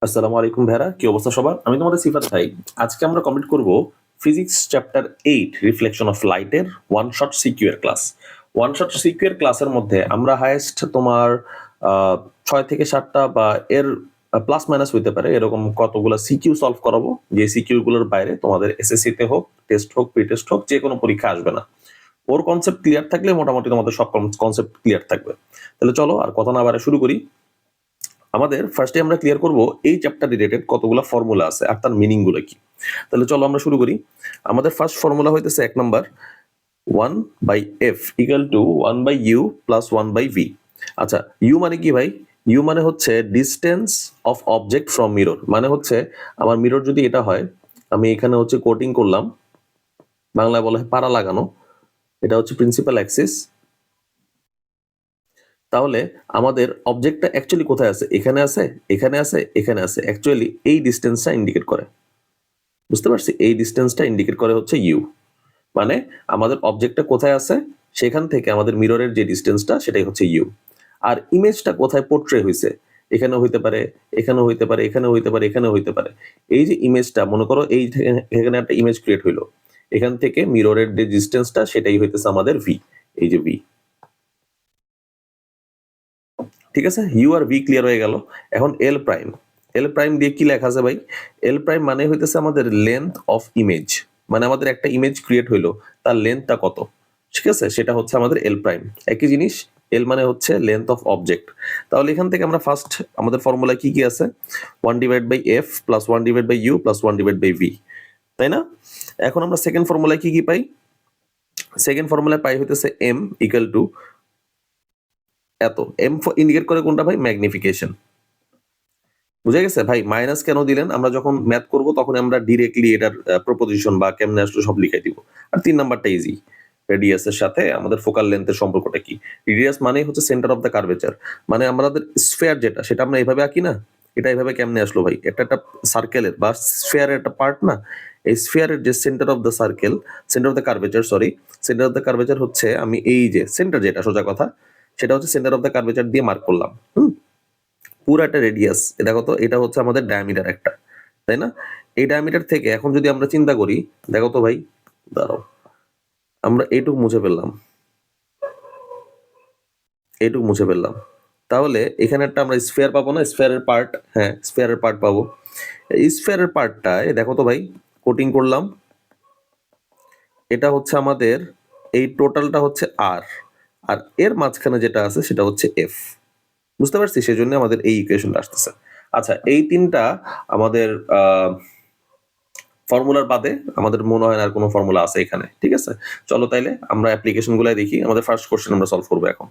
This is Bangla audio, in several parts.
আসসালামু আলাইকুম ভাইরা, কি অবস্থা সবার? আমি তোমাদের সিফাত ভাই। আজকে আমরা কমপ্লিট করব ফিজিক্স চ্যাপ্টার 8 রিফ্লেকশন অফ লাইটের ওয়ান শট সিকিউ এর ক্লাস। ওয়ান শট সিকিউ এর ক্লাসের মধ্যে আমরা হাইয়েস্ট তোমার 6 থেকে 7টা বা এর প্লাস মাইনাস হইতে পারে এরকম কতগুলো সিকিউ সলভ করাবো, যে সিকিউ গুলোর বাইরে তোমাদের এসএসসি তে হোক, টেস্ট হোক, প্রি টেস্ট হোক, যে কোনো পরীক্ষা আসবে না। ওর কনসেপ্ট ক্লিয়ার থাকলে মোটামুটি তোমাদের সব কনসেপ্ট ক্লিয়ার থাকবে। তাহলে চলো আর কথা না বাড়ে শুরু করি। আমাদের ফার্স্টে আমরা ক্লিয়ার করব এই চ্যাপ্টার রিলেটেড কতগুলো ফর্মুলা আছে আর তার মিনিং গুলো কি। তাহলে চলো আমরা শুরু করি। আমাদের ফার্স্ট ফর্মুলা হইতেছে 1 number 1/f equal to 1/u plus 1/v। আচ্ছা, u মানে কি ভাই? u মানে হচ্ছে distance of object from mirror. মানে হচ্ছে আমার মিরর যদি এটা হয়, আমি এখানে হচ্ছে কোটিং করলাম, বাংলায় বলা হয় পাড়া লাগানো, এটা হচ্ছে প্রিন্সিপাল অ্যাক্সিস। তাহলে আমাদের অবজেক্টটা অ্যাকচুয়ালি কোথায় আছে? এখানে আছে, এখানে আছে, এখানে আছে। অ্যাকচুয়ালি এই ডিস্টেন্সটা ইন্ডিকেট করে, বুঝতে পারছি? এই ডিস্টেন্সটা ইন্ডিকেট করে হচ্ছে ইউ। মানে আমাদের অবজেক্টটা কোথায় আছে সেখান থেকে আমাদের মিররের যে ডিস্টেন্সটা সেটাই হচ্ছে ইউ। আর ইমেজটা কোথায় পোর্ট্রে হয়েছে, এখানেও হইতে পারে, এখানেও হইতে পারে, এখানেও হইতে পারে, এখানেও হইতে পারে। এই যে ইমেজটা, মনে করো এই এখানে একটা ইমেজ ক্রিয়েট হইলো, এখান থেকে মিররের যে ডিস্টেন্সটা সেটাই হইতেছে আমাদের ভি। এই যে ভি, ঠিক আছে? ইউ আর ভি ক্লিয়ার হয়ে গেল। এখন এল প্রাইম। এল প্রাইম দিয়ে কি লেখা আছে ভাই? এল প্রাইম মানে হইতেছে আমাদের লেন্থ অফ ইমেজ। মানে আমাদের একটা ইমেজ ক্রিয়েট হইলো, তার লেন্থটা কত, ঠিক আছে? সেটা হচ্ছে আমাদের এল প্রাইম। একই জিনিস, এল মানে হচ্ছে লেন্থ অফ অবজেক্ট। তাহলে এখান থেকে আমরা ফার্স্ট আমাদের ফর্মুলা কি কি আছে? 1/f plus 1/u plus 1/v, তাই না? এখন আমরা সেকেন্ড ফর্মুলায় কি কি পাই? সেকেন্ড ফর্মুলায় পাই হইতেছে m ইকুয়াল টু এত। এম ইন্ডিকেট করে কোনটা ভাই? ম্যাগনিফিকেশন। বুঝে গেছে ভাই? মাইনাস কেন দিলেন? আমরা যখন ম্যাথ করব তখন আমরা ডিরেক্টলি এটার প্রপোজিশন বা কেমনে আসলে সব লিখাই দিব। আর 3 নাম্বারটা ইজি, রেডিয়াসের সাথে আমাদের ফোকাল লেন্থের সম্পর্কটা কি? রেডিয়াস মানে হচ্ছে সেন্টার অফ দ্য কার্ভেচার। মানে আমাদের স্ফিয়ার যেটা, সেটা আমরা এইভাবে আঁকি না, এটা এইভাবে কেমনে আসলো ভাই? এটা একটা সার্কেলের বা স্ফিয়ারের একটা পার্ট না? এই স্ফিয়ারের যে centre of the circle, centre of the curvature, sorry, centre of the curvature হচ্ছে, আমি এই যে সেন্টার যেটা সোজা কথা, সেটা হচ্ছে সেন্টার অফ দ্য কার্ভেচার দিয়ে মার্ক করলাম। পুরো একটা রেডিয়াস, দেখো তো, এটা হচ্ছে আমাদের ডায়ামিটার একটা, তাই না? এই ডায়ামিটার থেকে এখন যদি আমরা চিন্তা করি, দেখো তো ভাই, দাঁড়াও, আমরা এইটুকু মুছে ফেললাম, এইটুকু মুছে ফেললাম। তাহলে এখানে একটা আমরা স্ফিয়ার পাবো না? স্ফিয়ারের পার্ট, হ্যাঁ স্ফিয়ারের পার্ট পাবো। এই স্ফিয়ারের পার্টটায় দেখো তো ভাই, কোটিং করলাম, এটা হচ্ছে আমাদের, এই টোটালটা হচ্ছে আর, আর এর মাঝখানে যেটা আছে সেটা হচ্ছে এফ। বুঝতে পারছি? সেজন্য আমাদের এই ইকুয়েশনটা আসতেছে। আচ্ছা, এই তিনটা আমাদের ফর্মুলার বাদে আমাদের মনে হয় না আর কোনো ফর্মুলা আছে এখানে, ঠিক আছে? চলো তাইলে আমরা অ্যাপ্লিকেশন গুলাই দেখি। আমাদের ফার্স্ট কোশ্চেন আমরা সলভ করবো এখন।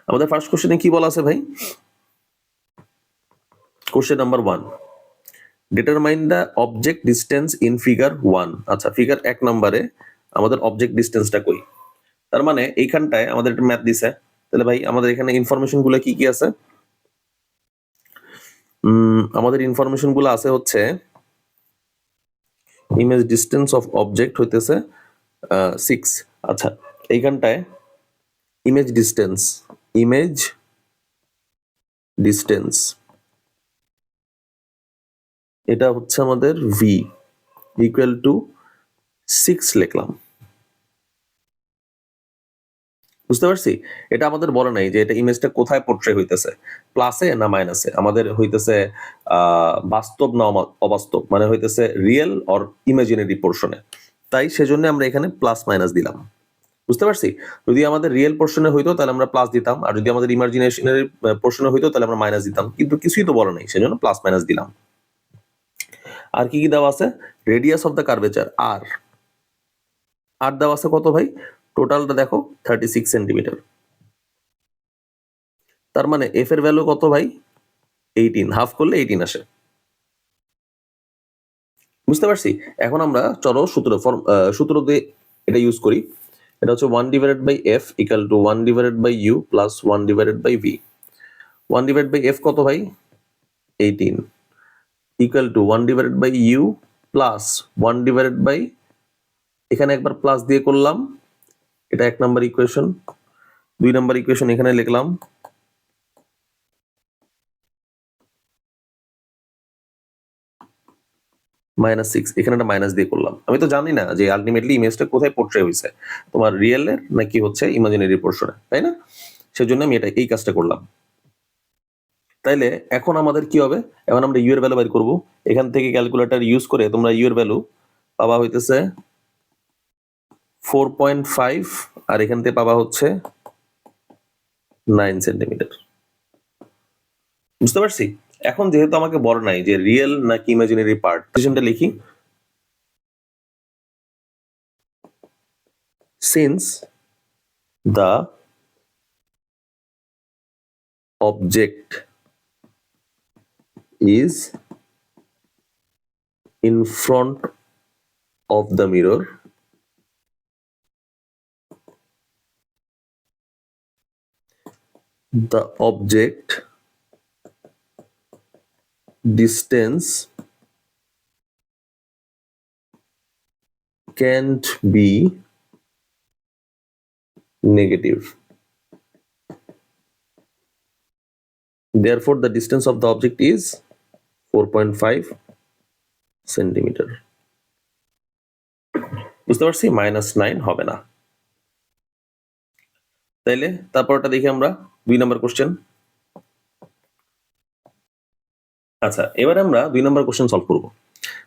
আমাদের ফার্স্ট কোশ্চেনে কি বলা আছে ভাই? Question number 1, determine the object distance in figure 1। আচ্ছা, ফিগার 1 নম্বরে আমাদের অবজেক্ট ডিস্টেন্সটা কই? তার মানে এইখানটায় আমাদের একটা ম্যাথ দিছে। তাহলে ভাই আমাদের এখানে ইনফরমেশন গুলো কি কি আছে? আমাদের ইনফরমেশন গুলো আছে হচ্ছে ইমেজ ডিস্টেন্স অফ অবজেক্ট হইতেছে 6। আচ্ছা, এইখানটায় ইমেজ ডিস্টেন্স, ইমেজ ডিস্টেন্স এটা হচ্ছে আমাদের ভি ইকুয়াল টু 6 লিখলাম। বুঝতে পারছি? এটা আমাদের বলে নাই যে এটা ইমেজটা কোথায় পোর্ট্রে হইতেছে, প্লাসে না মাইনাসে। আমাদের হইতেছে বাস্তব না অবাস্তব, মানে হইতেছে রিয়েল অর ইমাজিনারি পোর্শনে। তাই সেজন্য আমরা এখানে প্লাস মাইনাস দিলাম। বুঝতে পারছি? যদি আমাদের রিয়েল পোর্শনে হইতো তাহলে আমরা প্লাস দিতাম, আর যদি আমাদের ইমাজিনেশনারি পোর্শনে হইতো তাহলে আমরা মাইনাস দিতাম, কিন্তু কিছুই তো বলে নাই, সেজন্য প্লাস মাইনাস দিলাম। আর কি কি দেওয়া আছে? রেডিয়াস অফ দ্য কার্ভেচার আর, আর দেওয়া আছে কত ভাই? টোটালটা দেখো 36 সেন্টিমিটার। তার মানে এফ এর ভ্যালু কত ভাই? 18, হাফ করলে 18 আসে। বুঝতে পারছি? এখন আমরা চলো সূত্র দিয়ে এটা ইউজ করি। এটা হচ্ছে 1/f equal to 1/u plus 1/v। 1/f কত ভাই? 18 ইকুয়াল টু 1/u প্লাস 1/, এখানে একবার প্লাস দিয়ে করলাম, এটা 1 নাম্বার ইকুয়েশন। 2 নাম্বার ইকুয়েশন এখানে লিখলাম, -6 এখানে একটা মাইনাস দিয়ে করলাম। আমি তো জানি না যে আলটিমেটলি ইমেজটা কোথায় পোর্ট্রে হইছে, তোমার রিয়েল এর নাকি হচ্ছে ইমাজিনারি পোর্শনে, তাই না? সেজন্য আমি এই কাজটা করলাম। তাইলে এখন আমাদের কি হবে, এখন আমরা ইউ এর ভ্যালু বের করব। এখান থেকে ক্যালকুলেটর ইউজ করে তোমরা ইউ এর ভ্যালু পাবা হইতেছে 4.5 আর এখান থেকে পাবা হচ্ছে 9 সেন্টিমিটার। বুঝতে পারছি? এখন যেহেতু আমাকে বলে নাই যে রিয়েল নাকি ইমাজিনারি পার্ট, ডিসিশনটা লিখি। Since the object is in front of the mirror, the object distance can't be negative. Therefore, the distance of the object is 4.5 centimetre. বুঝতে পারছি? -9 হবে না। তাইলে তারপরটা দেখি আমরা 2 নম্বর কোশ্চেন। আচ্ছা, এবারে আমরা 2 নম্বর কোশ্চেন সলভ করব।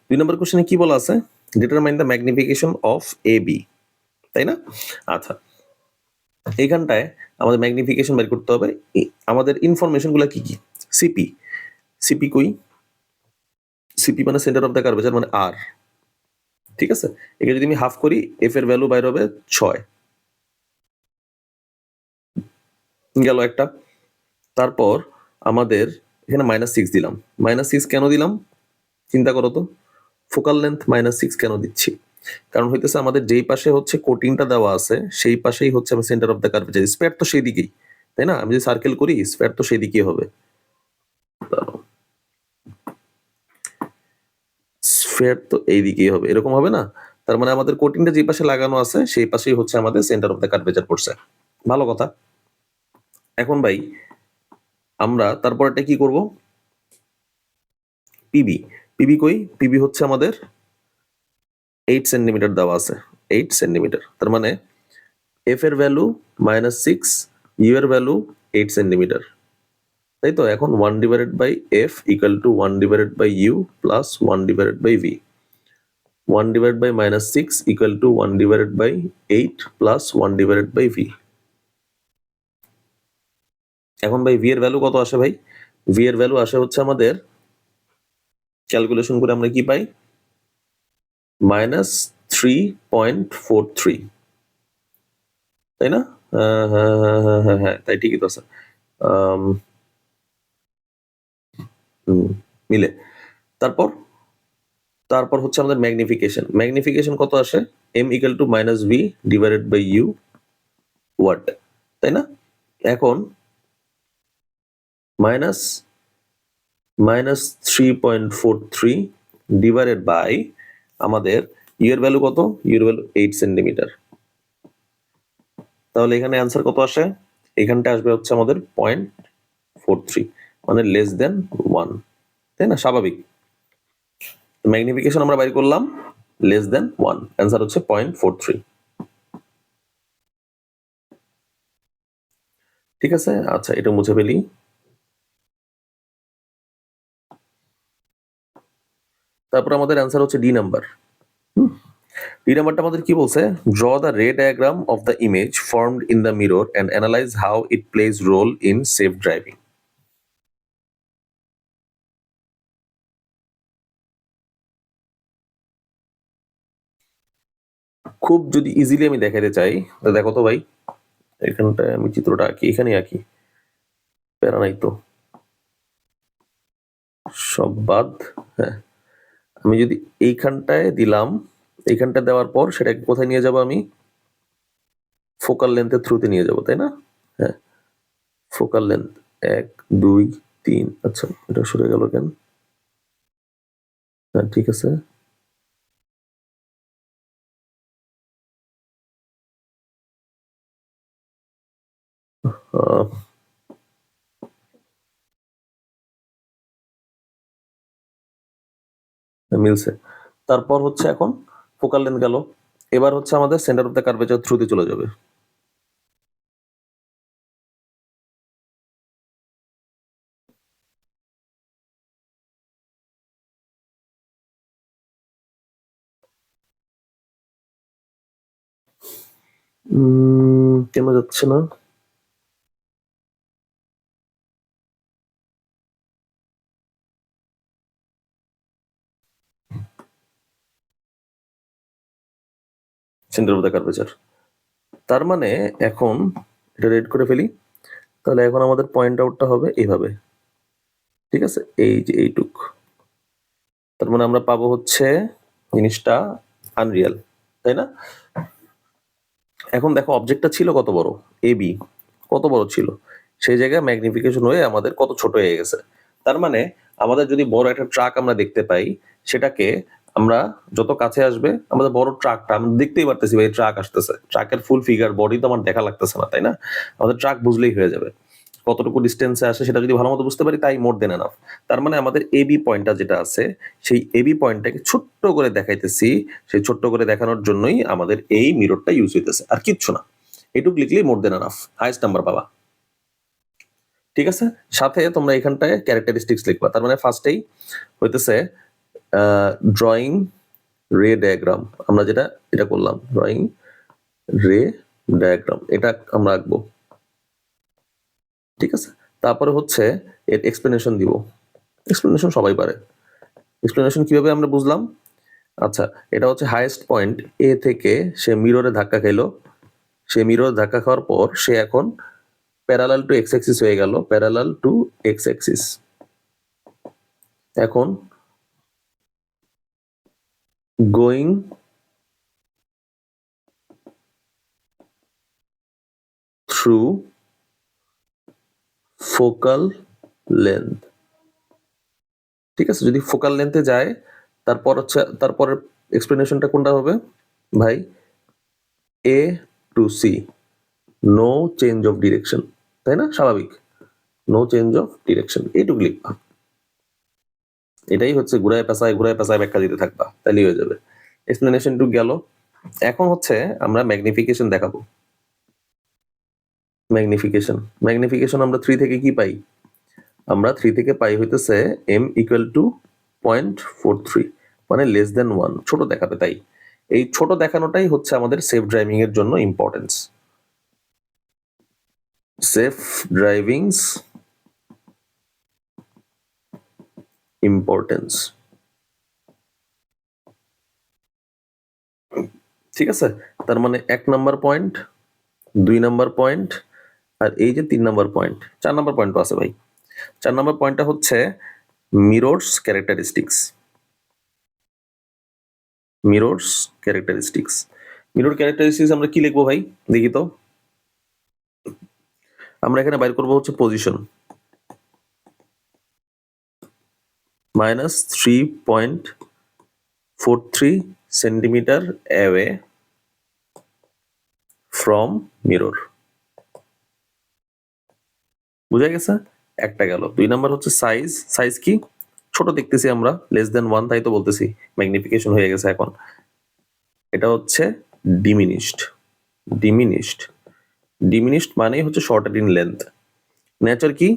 2 নম্বর কোশ্চেনে কি বলা আছে? Determine the magnification of AB, তাই না? আচ্ছা, এইখানটায় আমাদের ম্যাগনিফিকেশন বের করতে হবে। আমাদের ইনফরমেশন গুলা কি কি? সিপি, সিপি কই? সিপি মানে সেন্টার অফ দ্য কার্ভেচার, মানে আর। ঠিক আছে, একে যদি আমি হাফ করি, এফ এর ভ্যালু বাইর হবে 6 গেল একটা। তারপর আমাদের এখানে -6 দিলাম। -6 কেন দিলাম চিন্তা করো তো। ফোকাল লেন্থ -6 কেন দিচ্ছি? কারণ হইতেছে আমাদের যেই পাশে হচ্ছে কোটিংটা দেওয়া আছে সেই পাশেই হচ্ছে আমি centre of the curvature, spare তো সেই দিকেই, তাই না? আমি যদি সার্কেল করি স্পেয়ার তো সেই দিকেই হবে। স্ফেয়ার তো এই দিকেই হবে, এরকম হবে না? তার মানে আমাদের কোটিংটা যে পাশে লাগানো আছে সেই পাশেই হচ্ছে আমাদের সেন্টার অফ দ্য কার্ভেচার পড়ছে। ভালো কথা। এখন ভাই আমরা তারপরটা কি করব? পিবি, পিবি কই? পিবি হচ্ছে আমাদের 8 সেন্টিমিটার দেওয়া আছে, 8 সেন্টিমিটার। তার মানে এফ এর ভ্যালু -6, ইউ এর ভ্যালু 8 সেন্টিমিটার, তাই তো? এখন 1 divided by f equal to 1 divided by you plus 1 divided by v. 1 divided by -6 equal to 1 divided by 8 plus 1 divided by v. এখন ভাই v এর ভ্যালু কত আসে ভাই? v এর ভ্যালু আসে হচ্ছে আমাদের, ক্যালকুলেশন করে আমরা কি পাই? -3.43, তাই না? হ্যাঁ, তাই ঠিকই তো আছে। মিলে। তারপর তারপর হচ্ছে আমাদের ম্যাগনিফিকেশন। ম্যাগনিফিকেশন কত আসে? m equal to -v divided by u what, তাই না? এখন -3.43 ডিভাইডেড বাই আমাদের ইউ এর ভ্যালু কত? ইউ এর ভ্যালু 8 সেন্টিমিটার। তাহলে এখানে অ্যান্সার কত আসে? এখানটা আসবে হচ্ছে আমাদের 0.43, মানে লেস দেন 1, তাই না? স্বাভাবিক। ম্যাগনিফিকেশন আমরা বাইর করলাম লেস দেন 1, অ্যান্সার হচ্ছে 0.43। ঠিক আছে, আচ্ছা এটা মুছে ফেলি। তারপর আমাদের অ্যান্সার হচ্ছে ডি নাম্বার। ডি নাম্বারটা আমাদের কি বলছে? Draw the ray diagram of the image formed in the mirror and analyse how it plays role in safe driving. খুব যদি ইজিলি আমি দেখাতে চাই, দেখো তো ভাই, এখানটায় আমি চিত্রটা আঁকি, এখানে আঁকি, প্যারা নাই তো, সব বাদ। হ্যাঁ, আমি যদি এইখানটায় দিলাম, এইখানটা দেওয়ার পর সেটাকে কোথায় নিয়ে যাব? আমি ফোকাল লেন্থের থ্রুতে নিয়ে যাব, তাই না? হ্যাঁ, ফোকাল লেন্থ 1 2 3। আচ্ছা, এটা সরে গেল কেন? হ্যাঁ ঠিক আছে। মিলছে। তারপর হচ্ছে এখন ফোকাল লেন্থ গেল, এবার হচ্ছে আমাদের সেন্টার অফ দ্য কার্ভেচার থ্রুতে চলে যাবে। কেন যাচ্ছে না? সেন্টার অফ দ্য কার্ভেচার, তার মানে এখন এটা রেড করে ফেলি, তাহলে এখন আমাদের পয়েন্ট আউটটা হবে এইভাবে, ঠিক আছে, এই যে এইটুক। তার মানে আমরা পাবো হচ্ছে জিনিসটা আনরিয়াল, তাই না? এখন দেখো অবজেক্টটা ছিল কত বড়, এ বি কত বড় ছিল, সেই জায়গায় ম্যাগনিফিকেশন হয়ে আমাদের কত ছোট হয়ে গেছে। তার মানে আমাদের যদি বড় একটা ট্রাক আমরা দেখতে পাই, সেটাকে আমরা যত কাছে আসবে আমাদের বড় ট্রাকটা আমরা দেখতেই পারতেছি ভাই, ট্রাক আসতেছে, ট্রাকের ফুল ফিগার বডি তো আমার দেখা লাগতেছে না, তাই না? আমাদের ট্রাক বুঝলেই হয়ে যাবে, কতটুকু ডিস্টেন্সে আসে সেটা যদি ভালো মতো বুঝতে পারি, তাই মোর দেন এনাফ। তার মানে আমাদের এবি পয়েন্টটা যেটা আছে, সেই এবি পয়েন্টটাকে ছোট্ট করে দেখাইতেছি, সেই ছোট্ট করে দেখানোর জন্যই আমাদের এই মিররটা ইউজ হইতেছে, আর কিচ্ছু না। এটুক লিখলেই মোর দেন এনাফ, হাইস্ট নাম্বার পাবা। ঠিক আছে, সাথে তোমরা এখানটায় ক্যারেক্টারিস্টিক্স লিখবা। তার মানে ফার্স্টেই হইতেছে ড্রয়িং রে ডায়াগ্রাম, আমরা যেটা এটা করলাম, ড্রয়িং রে ডায়াগ্রাম, এটা আমরা আঁকবো, ঠিক আছে। তারপরে হচ্ছে এর এক্সপ্লেনেশন দিব, এক্সপ্লেনেশন সবাই পারে। এক্সপ্লেনেশন কিভাবে আমরা বুঝলাম? আচ্ছা, এটা হচ্ছে হাইয়েস্ট পয়েন্ট এ থেকে সে মিররে ধাক্কা খাইলো, সে মিরর ধাক্কা খাওয়ার পর সে এখন প্যারালাল টু এক্স অ্যাক্সিস হয়ে গেল, প্যারালাল টু এক্স অ্যাক্সিস। এখন গোয়িং থ্রু ফোকাল লেন্থ, ঠিক আছে। যদি ফোকাল লেন্থে যায়, তারপর হচ্ছে তারপরের এক্সপ্লেনেশনটা কোনটা হবে ভাই? A to C, no change of direction, তাই না? স্বাভাবিক, নো চেঞ্জ অফ ডিরেকশন, এইটুকু লিখবা। এটাই হচ্ছে ঘুরায় পেঁচায় ব্যাখ্যা দিতে থাকবা, তাহলেই হয়ে যাবে। এক্সপ্লেনেশন টু গেল, এখন হচ্ছে আমরা ম্যাগনিফিকেশন দেখাবো। ম্যাগনিফিকেশন, ম্যাগনিফিকেশন আমরা 3 থেকে কি পাই? আমরা 3 থেকে পাই হইতেছে m ইকুয়াল টু 0.43, মানে লেস দেন 1, ছোট দেখাবে। তাই এই ছোট দেখানোটাই হচ্ছে আমাদের সেফ ড্রাইভিং এর জন্য ইম্পর্টেন্স। সেফ ড্রাইভিংস ইম্পর্টেন্স, ঠিক আছে। তার মানে 1 নাম্বার পয়েন্ট, 2 নাম্বার পয়েন্ট, আর এই যে 3 নাম্বার পয়েন্ট, 4 নাম্বার পয়েন্টও আছে ভাই। 4 নাম্বার পয়েন্টটা হচ্ছে মিররস ক্যারেক্টারিস্টিক্স। মিররস ক্যারেক্টারিস্টিক্স, মিরর ক্যারেক্টারিস্টিক্স আমরা কি লিখবো ভাই, দেখি তো। আমরা এখানে বাইর করবো হচ্ছে position -3.43 centimetre away from mirror, বুঝা গেছে? একটা গেল। 2 নাম্বার হচ্ছে সাইজ, সাইজ কি ছোট দেখতেছি আমরা, লেস দেন 1, তাই তো বলতেছি ম্যাগনিফিকেশন হয়ে গেছে এখন। এটা হচ্ছে ডিমিনিশড, ডিমিনিশড, ডিমিনিশড মানে হচ্ছে শর্টেড ইন লেন্থ। নেচার কি?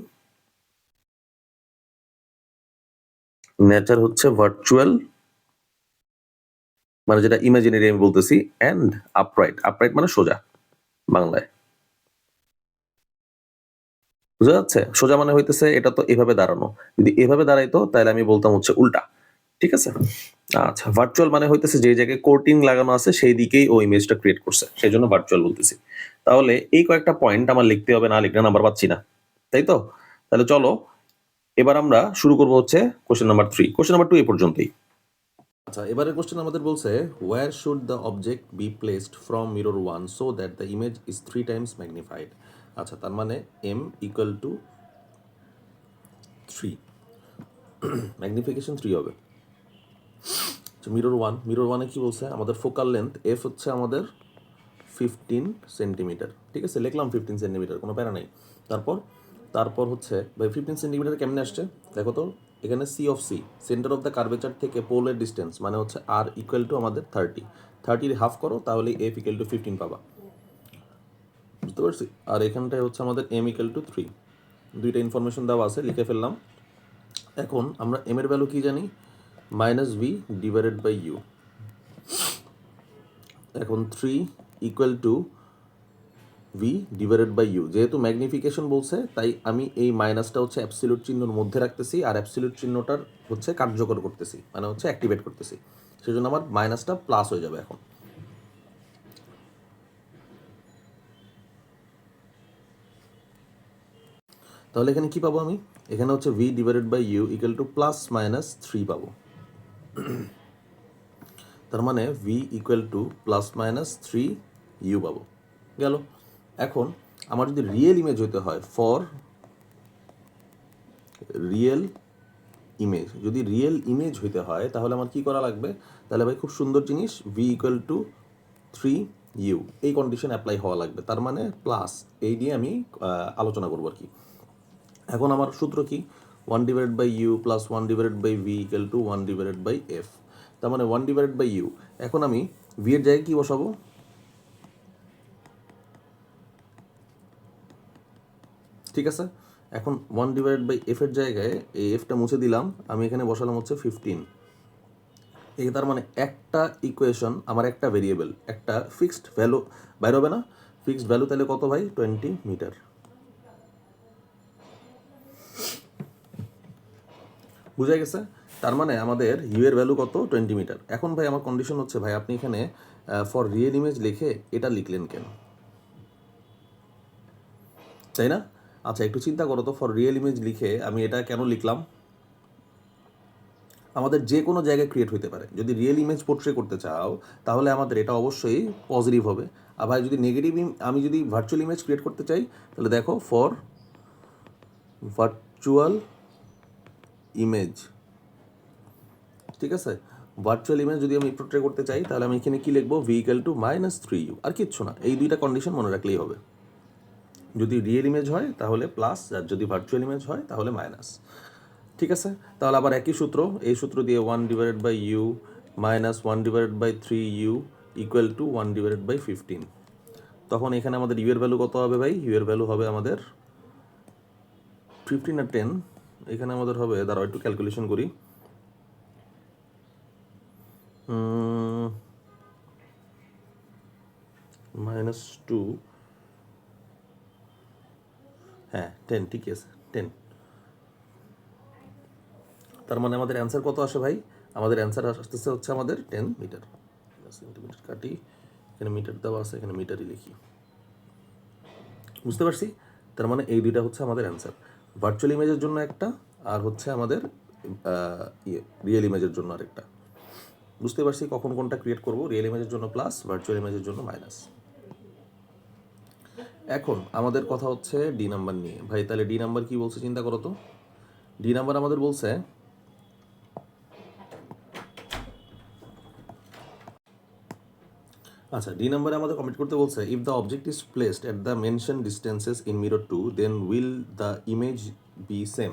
নেচার হচ্ছে ভার্চুয়াল, মানে যেটা ইমাজিনারি আমি বলতেছি, এন্ড আপরাইট, আপরাইট মানে সোজা বাংলায়, বুঝা যাচ্ছে? সোজা মানে হইতেছে এটা তো এভাবে দাঁড়ানো, যদি এভাবে দাঁড়াইতো তাহলে আমি বলতাম হচ্ছে উল্টা, ঠিক আছে। আচ্ছা, ভার্চুয়াল মানে হইতেছে যে জায়গায় কোর্টিং লাগানো আছে সেই দিকেই ও ইমেজটা ক্রিয়েট করছে, সেই জন্য ভার্চুয়াল বলতেছি। তাহলে এই কয়েকটা পয়েন্ট আমার লিখতে হবে, না লিখলে নাম্বার পাচ্ছি না, তাই তো? তাহলে চলো এবার আমরা শুরু করবো হচ্ছে কোশ্চেন নাম্বার 3, কোশ্চেন নাম্বার 2 এই পর্যন্তই। আচ্ছা, এবারের কোশ্চেন আমাদের বলছে where should the object be placed from mirror 1 so that the image is 3 times magnified। আচ্ছা, তার মানে m equal to 3, ম্যাগনিফিকেশন 3 হবে। মিরর 1, মিরর 1 এ কি বলছে? আমাদের ফোকাল লেন্থ f হচ্ছে আমাদের 15 সেন্টিমিটার, ঠিক আছে, লিখলাম 15 সেন্টিমিটার, কোনো প্যারা নাই। তারপর তারপর হচ্ছে ভাই 15 সেন্টিমিটার কেমনে আসছে দেখো তো, এখানে c of C, centre of the curvature থেকে পোলের ডিস্টেন্স মানে হচ্ছে আর ইকুয়াল টু আমাদের 30 হাফ করো তাহলে এফ ইকুয়াল টু 15 পাবা, বুঝতে পারছি। আর এখানটায় হচ্ছে আমাদের এম ইকুয়াল টু 3, দুইটা ইনফরমেশন দেওয়া আছে, লিখে ফেললাম। এখন আমরা এম এর ভ্যালু কি জানি, minus V divided by u. এখন 3 equal to v divided by u, যেহেতু ম্যাগনিফিকেশন বলছে তাই আমি এই মাইনাসটা হচ্ছে অ্যাবসলিউট চিহ্নর মধ্যে রাখতেছি, আর অ্যাবসলিউট চিহ্নটার হচ্ছে কার্যকর করতেছি, মানে হচ্ছে অ্যাক্টিভেট করতেছি, সেজন্য আমার মাইনাসটা প্লাস হয়ে যাবে। এখন তাহলে এখানে কি পাবো আমি, এখানে হচ্ছে v divided by u equal to plus minus 3 পাবো। তার মানে v equal to plus minus 3 u পাবো, গেল। এখন আমার যদি রিয়েল ইমেজ হইতে হয়, ফর রিয়েল ইমেজ, যদি রিয়েল ইমেজ হইতে হয় তাহলে আমার কি করা লাগবে, তাহলে ভাই খুব সুন্দর জিনিস, ভি ইকুয়াল টু 3 ইউ, এই কন্ডিশন অ্যাপ্লাই হওয়া লাগবে। তার মানে প্লাস, এই নিয়ে আমি আলোচনা করবো আর কি। এখন আমার সূত্র কি, 1 divided by you plus 1 divided by V equal to 1 divided by F. তার মানে 1 ডিভাইডেড বাই ইউ, এখন আমি ভি এর জায়গায় কি বসাবো, ঠিক আছে। এখন 1 ডিভাইডেড বাই এফ এর জায়গায় এই এফটা মুছে দিলাম, আমি এখানে বসালাম হচ্ছে 15। এই তার মানে একটা ইকুয়েশন, আমার একটা ভেরিয়েবল, একটা ফিক্সড ভ্যালু বাইর হবে না, ফিক্সড ভ্যালু তাহলে কত ভাই, 20 মিটার। বুঝা গেছে। তার মানে আমাদের ইউ এর ভ্যালু কত, 20 মিটার। এখন ভাই আমার কন্ডিশন হচ্ছে, ভাই আপনি এখানে ফর রিয়েল ইমেজ লিখে এটা লিখলেন কেন, তাই না? আচ্ছা একটু চিন্তা করো তো, ফর রিয়েল ইমেজ লিখে আমি এটা কেন লিখলাম। আমাদের যে কোনো জায়গায় ক্রিয়েট হতে পারে, যদি রিয়েল ইমেজ পোর্ট্রে করতে চাও তাহলে আমাদের এটা অবশ্যই পজিটিভ হবে। আর ভাই যদি নেগেটিভ, আমি যদি ভার্চুয়াল ইমেজ ক্রিয়েট করতে চাই তাহলে দেখো, ফর ভার্চুয়াল ইমেজ, ঠিক আছে, ভার্চুয়াল ইমেজ যদি আমি পোর্ট্রে করতে চাই তাহলে আমি এখানে কি লিখবো, V equal to minus 3 U, আর কিচ্ছু না, এই দুইটা কন্ডিশন মনে রাখলেই হবে। যদি রিয়েল ইমেজ হয় তাহলে প্লাস, আর যদি ভার্চুয়াল ইমেজ হয় তাহলে মাইনাস, ঠিক আছে। তাহলে আবার একই সূত্র, এই সূত্র দিয়ে 1 divided by u minus 1 divided by 3 u equal to 1 divided by 15। তখন এখানে আমাদের ইউ এর ভ্যালু কত হবে ভাই, ইউ এর ভ্যালু হবে আমাদের 15 আর 10, এখানে আমাদের হবে, দাঁড়াও একটু ক্যালকুলেশন করি, -2, হ্যাঁ 10, ঠিক আছে 10। তার মানে আমাদের অ্যান্সার কত আসে ভাই, আমাদের অ্যান্সার আসতেছে হচ্ছে আমাদের 10 মিটার। সেন্টিমিটার কাটি, এখানে মিটার দেওয়া আছে, এখানে মিটারই লিখি, বুঝতে পারছি। তার মানে এই দুইটা হচ্ছে আমাদের অ্যান্সার, ভার্চুয়াল ইমেজের জন্য একটা, আর হচ্ছে আমাদের রিয়েল ইমেজের জন্য আরেকটা। বুঝতে পারছি কখন কোনটা ক্রিয়েট করব, রিয়েল ইমেজের জন্য প্লাস, ভার্চুয়াল ইমেজের জন্য মাইনাস। এখন আমাদের কথা হচ্ছে ডি নাম্বার নিয়ে। ভাই তাহলে ডি নাম্বার কি বলছে চিন্তা করো তো, ডি নাম্বার আমাদের বলছে, আচ্ছা ডি নাম্বারে আমাদের কমেন্ট করতে বলছে, if the object is placed at the mention distances in mirror 2 then will the image be same.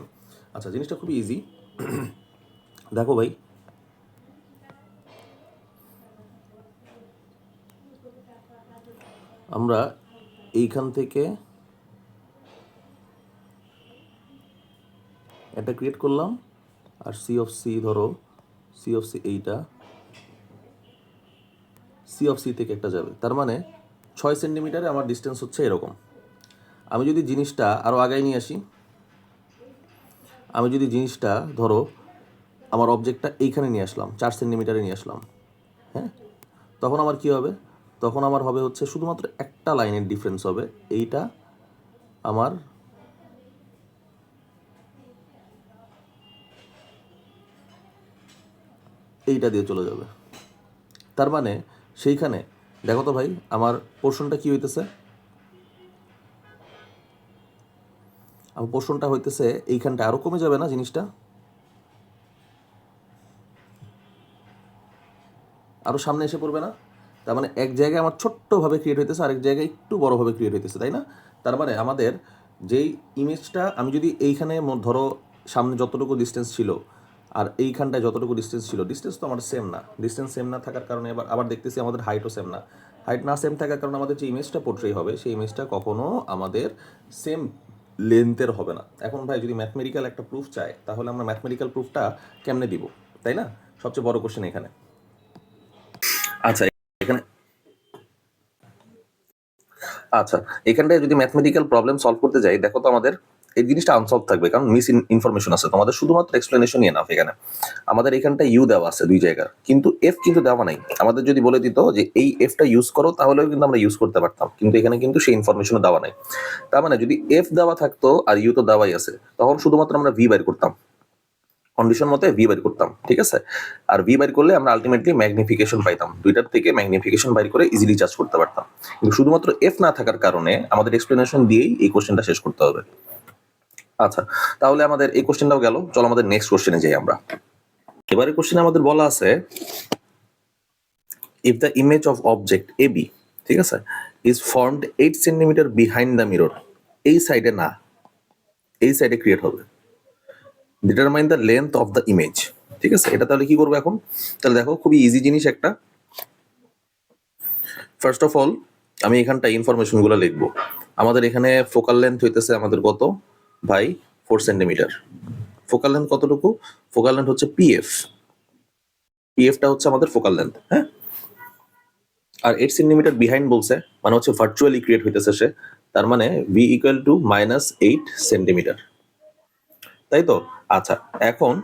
আচ্ছা জিনিসটা খুবই ইজি, দেখো ভাই আমরা এইখান থেকে এটা ক্রিয়েট করলাম, আর সি অফ সি ধরো, সি অফ সি এইটা, সি অফ সি থেকে একটা যাবে, তার মানে 6 সেন্টিমিটারে আমার ডিস্টেন্স হচ্ছে এরকম। আমি যদি জিনিসটা আরও আগায় নিয়ে আসি, আমি যদি জিনিসটা ধরো আমার অবজেক্টটা এইখানে নিয়ে আসলাম, 4 সেন্টিমিটারে নিয়ে আসলাম, হ্যাঁ, তখন আমার কি হবে, তখন আমার হবে হচ্ছে শুধুমাত্র একটা লাইনের ডিফারেন্স হবে, এইটা আমার এইটা দিয়ে চলে যাবে। তার মানে সেইখানে দেখো তো ভাই আমার পোর্শনটা কি হইতেছে, আমার পোর্শনটা হইতেছে এইখানটা আরও কমে যাবে না জিনিসটা, আরও সামনে এসে পড়বে না। তার মানে এক জায়গায় আমার ছোট্টভাবে ক্রিয়েট হইতেছে, আরেক জায়গায় একটু বড়োভাবে ক্রিয়েট হইতেছে, তাই না? তার মানে আমাদের যেই ইমেজটা আমি যদি এইখানে ধরো সামনে যতটুকু ডিস্টেন্স ছিল আর এইখানটায় যতটুকু ডিস্টেন্স ছিল, ডিস্টেন্স তো আমাদের সেম না, ডিস্টেন্স সেম না থাকার কারণে আবার দেখতেছি আমাদের হাইটও সেম না। হাইট না সেম থাকার কারণে আমাদের যে ইমেজটা পোর্ট্রে হবে সেই ইমেজটা কখনো আমাদের সেম লেন্থের হবে না। এখন ভাই যদি ম্যাথমেটিক্যাল একটা প্রুফ চায় তাহলে আমরা ম্যাথমেটিক্যাল প্রুফটা কেমনে দিব, তাই না? সবচেয়ে বড় কোশ্চেন এখানে। আচ্ছা এখানে আচ্ছা এখানটায় যদি ম্যাথমেটিক্যাল প্রবলেম সলভ করতে যাই, দেখো তো আমাদের এই জিনিসটা আনসলভ থাকবে, কারণ মিস ইনফরমেশন আছে। তোমাদের শুধুমাত্র এক্সপ্লেনেশন নিয়ে নাও। এখানে আমাদের এখানটা ইউ দেওয়া আছে দুই জায়গার, কিন্তু এফ কিন্তু দেওয়া নাই। আমাদের যদি বলে দিত যে এই এফটা ইউজ করো, তাহলেও কিন্তু আমরা ইউজ করতে পারতাম, কিন্তু এখানে কিন্তু সেই ইনফরমেশনও দেওয়া নাই। তার মানে যদি এফ দেওয়া থাকতো আর ইউ তো দেওয়াই আছে, তখন শুধুমাত্র আমরা ভি বাইর করতাম, কন্ডিশন মতে ভি বাইর করতাম, ঠিক আছে? আর ভি বাইর করলে আমরা আলটিমেটলি ম্যাগনিফিকেশন পাইতাম, দুইটার থেকে ম্যাগনিফিকেশন বাইর করে ইজিলি জাজ করতে পারতাম। কিন্তু শুধুমাত্র এফ না থাকার কারণে আমাদের এক্সপ্লেনেশন দিয়েই এই কোশ্চেনটা শেষ করতে হবে। আচ্ছা, তাহলে আমাদের এই কোশ্চেনটাও গেল। চলো আমাদের নেক্সট কোশ্চেনে যাই আমরা। এবারে কোশ্চেনে আমাদের বলা আছে if the image of object A B, ঠিক আছে, is formed 8 centimetre behind the mirror, এই সাইডে না, এই সাইডে ক্রিয়েট হবে, determine the length of the image. ঠিক আছে, এটা তাহলে কি করবো এখন? তাহলে দেখো খুবই ইজি জিনিস একটা। ফার্স্ট অফ অল আমি এখানটা ইনফরমেশন গুলো লিখবো। আমাদের এখানে ফোকাল লেন্থ হইতেছে আমাদের কত ভাই? 4 সেন্টিমিটার। ফোকাল লেন্থ কতটুকু? ফোকাল লেন্থ হচ্ছে পিএফ, পিএফটা হচ্ছে আমাদের ফোকাল লেন্থ, হ্যাঁ। আর 8 সেন্টিমিটার বিহাইন্ড বলছে, মানে হচ্ছে ভার্চুয়ালি ক্রিয়েট হইতেছে সে, তার মানে ভি ইকুয়াল টু -8 সেন্টিমিটার, তাই তো? আচ্ছা, এখন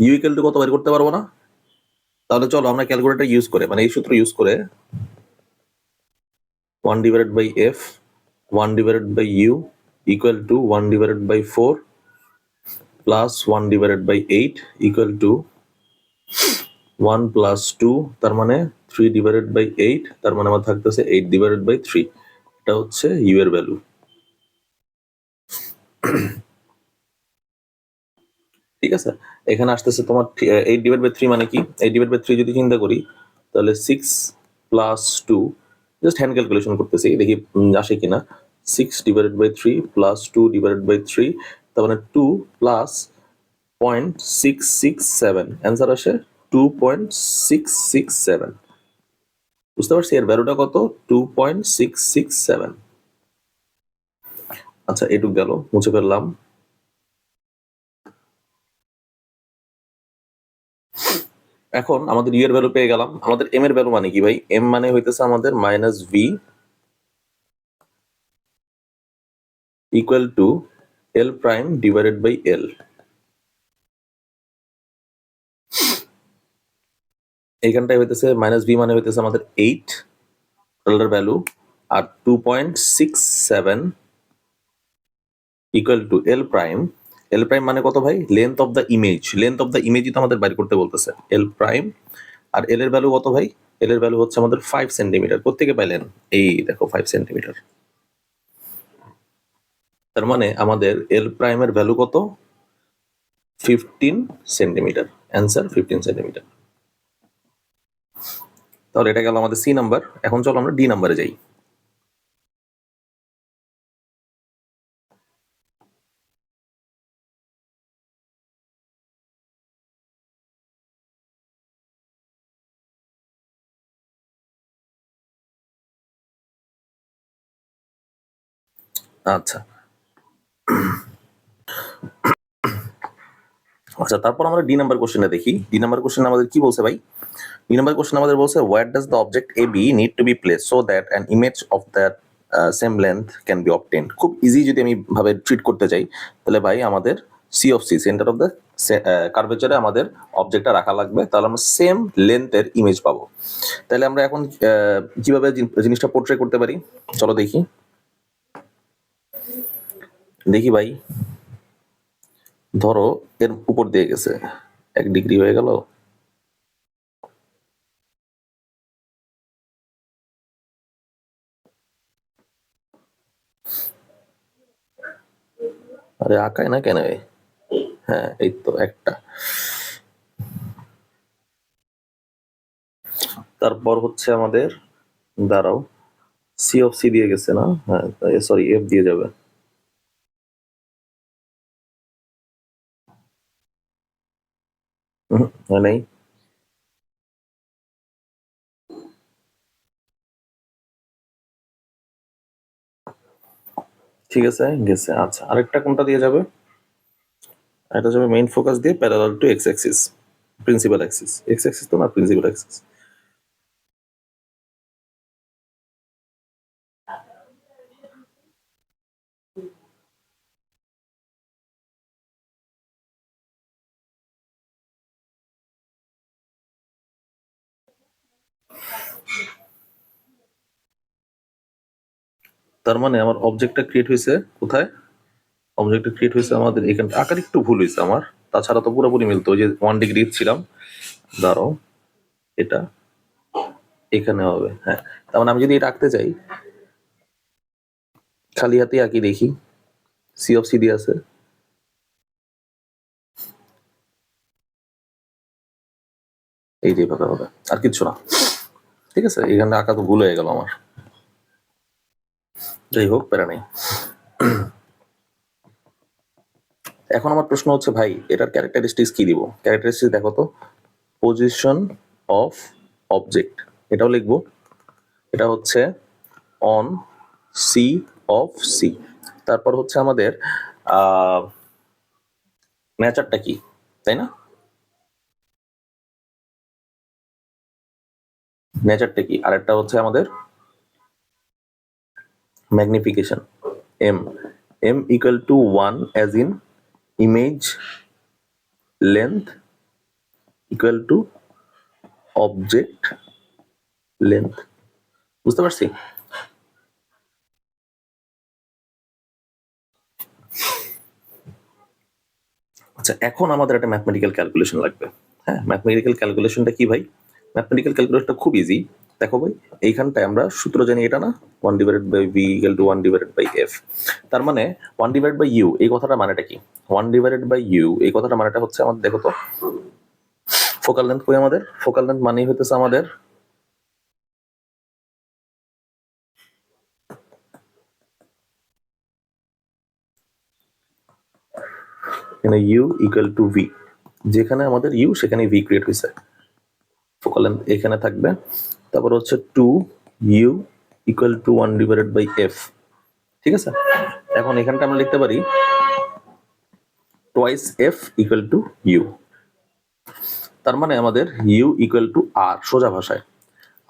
ইউ ইকুয়াল টু কত বের করতে পারবো না? তাহলে চলো আমরা ক্যালকুলেটর ইউজ করে, মানে এই সূত্র ইউজ করে 1 divided by f 1 divided by u equal to 1 divided by 4 plus 1 divided by 8 equal to 1 plus 2, তার মানে 3 divided by 8, তার মানে আমার থাকতেছে 8 divided by 3। এটা হচ্ছে u এর ভ্যালু। ঠিক আছে, এখানে আসতেছে তোমার 8 divided by 3 মানে কি? 8 divided by 3 যদি চিন্তা করি তাহলে 6 plus 2, জাস্ট হ্যান্ড ক্যালকুলেশন করতেছি দেখি আসে কিনা। 6 divided by 3 plus 2 divided by 3, তার মানে 2 plus 0.667, অ্যান্সার আসে 2.667। বুঝতে পারছি এর ভ্যালুটা কত? 2.667। আচ্ছা, এটুক গেল, মুছে ফেললাম। এখন আমাদের ইউ এর ভ্যালু পেয়ে গেলাম। আমাদের এম এর ভ্যালু মানে কি ভাই? এম মানে হইতেছে আমাদের -v equal to L prime divided by L. এইখানটায় হইতেছে -v মানে হইতেছে আমাদের 8 এর ভ্যালু, আর 2.67 equal to L prime. L prime মানে কত ভাই? Length of the image, length of the ইমেজই তো আমাদের বাইর করতে বলতেছে, এল প্রাইম। আর এল এর ভ্যালু কত ভাই? এল এর ভ্যালু হচ্ছে আমাদের 5 সেন্টিমিটার। কোত্থেকে পাইলেন? এই দেখো 5 সেন্টিমিটার। তার মানে আমাদের এল প্রাইমের ভ্যালু কত? 15 সেন্টিমিটার। Answer 15 centimetre. তাহলে এটা গেল আমাদের সি নাম্বার। এখন চলো আমরা ডি নাম্বারে যাই। আচ্ছা আচ্ছা, তারপর আমরা ডি নাম্বার কোশ্চেনটা দেখি। ডি নাম্বার কোশ্চেন আমাদের কি বলছে ভাই? ডি নাম্বার কোশ্চেন আমাদের বলছে where does the object A B need to be place so that an image of that same length can be obtained. খুব ইজি যদি আমি ভাবে ট্রিট করতে চাই, তাহলে ভাই আমাদের C of C, centre of the কার্ভেচারে আমাদের অবজেক্টটা রাখা লাগবে, তাহলে আমরা সেম লেন্থের ইমেজ পাবো। তাহলে আমরা এখন কিভাবে জিনিসটা পোর্ট্রে করতে পারি চলো দেখি। দেখি ভাই, ধরো এর উপর দিয়ে গেছে, 1 ডিগ্রি হয়ে গেল। আরে আঁকায় না কেন? হ্যাঁ এই তো একটা। তারপর হচ্ছে আমাদের, দাঁড়াও, সি অফ সি দিয়ে গেছে না? হ্যাঁ সরি, এফ দিয়ে যাবে। হয় নাই। ঠিক আছে, গেছে। আচ্ছা, আরেকটা কোনটা দিয়ে যাবে? এটা যাবে মেইন ফোকাস দিয়ে parallel to x Axis, principal Axis. X Axis তো না, প্রিন্সিপাল অ্যাক্সিস। তার মানে আমার অবজেক্টটা ক্রিয়েট হয়েছে কোথায়? অবজেক্টটা ক্রিয়েট হয়েছে আমাদের এখানে। আকার একটু ভুল হয়েছে আমার, তাছাড়া তো পুরোপুরি মিলতো। ওই যে 1 ডিগ্রি ছিলাম, দাঁড়াও, এটা এখানে হবে। হ্যাঁ, তার মানে আমি যদি এটা আঁকতে চাই, খালি হাতে আঁকি দেখি। সি অফ সি দিয়ে আছে, এই যে ভাবে হবে, আর কিচ্ছু না। ঠিক আছে, এখানে আঁকা তো ভুল হয়ে গেল আমার। যাই হোক, প্যারা নেই। এখন আমার প্রশ্ন হচ্ছে, ভাই এটার ক্যারেক্টারিস্টিক্স কি দিব? ক্যারেক্টারিস্টিক্স দেখো তো, পজিশন অফ অবজেক্ট, এটাও লিখবো। এটা হচ্ছে অন সি অফ সি। তারপর হচ্ছে আমাদের নেচারটা কি, তাই না? নেচারটা কি? আরেকটা হচ্ছে আমাদের magnification, M. M equal to 1 as in image length equal to object length. বুঝতে পারছি? আচ্ছা, এখন আমাদের একটা ম্যাথমেটিক্যাল ক্যালকুলেশন লাগবে। হ্যাঁ, ম্যাথমেটিক্যাল ক্যালকুলেশনটা কি ভাই? ম্যাথমেটিক্যাল ক্যালকুলেশনটা খুব ইজি। দেখো ভাই, এইখানটায় আমরা সূত্র জানি, এটা না, 1 divided by V equal to 1 divided by F. তার মানে 1 ডিভাইড বাই ইউ, এই কথাটা মানেটা কি? 1 ডিভাইডেড বাই ইউ এই কথাটা মানেটা হচ্ছে আমাদের, দেখো তো, ফোকাল লেন্থ কই আমাদের? ফোকাল লেন্থ মানেই হইতেছে আমাদের এখানে ইউ ইকুয়াল টু ভি। যেখানে আমাদের ইউ সেখানে ভি ক্রিয়েট হয়েছে, ফোকাল লেন্থ এখানে থাকবে। তারপর হচ্ছে 2 U equal to 1 divided by F. ঠিক আছে, এখন এখানটা আমরা লিখতে পারি twice F equal to U. তার মানে আমাদের ইউ ইকুয়াল টু আর, সোজা ভাষায়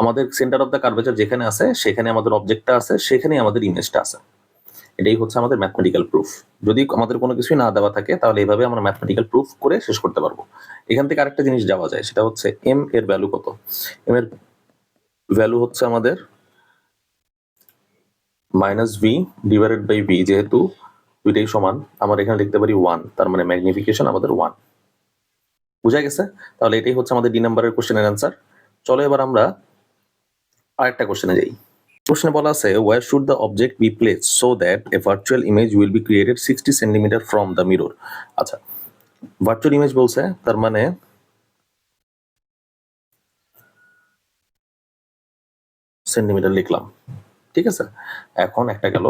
আমাদের সেন্টার অফ দ্য কার্ভেচার যেখানে আছে সেখানে আমাদের অবজেক্টটা আছে, সেখানেই আমাদের ইমেজটা আছে। এটাই হচ্ছে আমাদের ম্যাথমেটিক্যাল প্রুফ। যদি আমাদের কোনো কিছুই না দেওয়া থাকে তাহলে এইভাবে আমরা ম্যাথমেটিক্যাল প্রুফ করে শেষ করতে পারবো। এখান থেকে আরেকটা জিনিস যাওয়া যায়, সেটা হচ্ছে এম এর ভ্যালু কত? এম এর ভ্যালু হচ্ছে আমাদের minus V divided by V. যেহেতু দুইটাই সমান, আমরা এখানে লিখতে পারি 1, তার মানে ম্যাগনিফিকেশন আমাদের 1। বুঝা গেছে? তাহলে এটাই হচ্ছে আমাদের ডি নাম্বারের কোশ্চেনের অ্যান্সার। চলো এবার আমরা আরেকটা কোশ্চেনে যাই। প্রশ্নে বলা আছে, where should the object be place so that a virtual image will be created 60 centimetre from the mirror. আচ্ছা, ভার্চুয়াল ইমেজ বলছে, তার মানে সেন্টিমিটার লিখলাম। ঠিক আছে, এখন একটা গেল।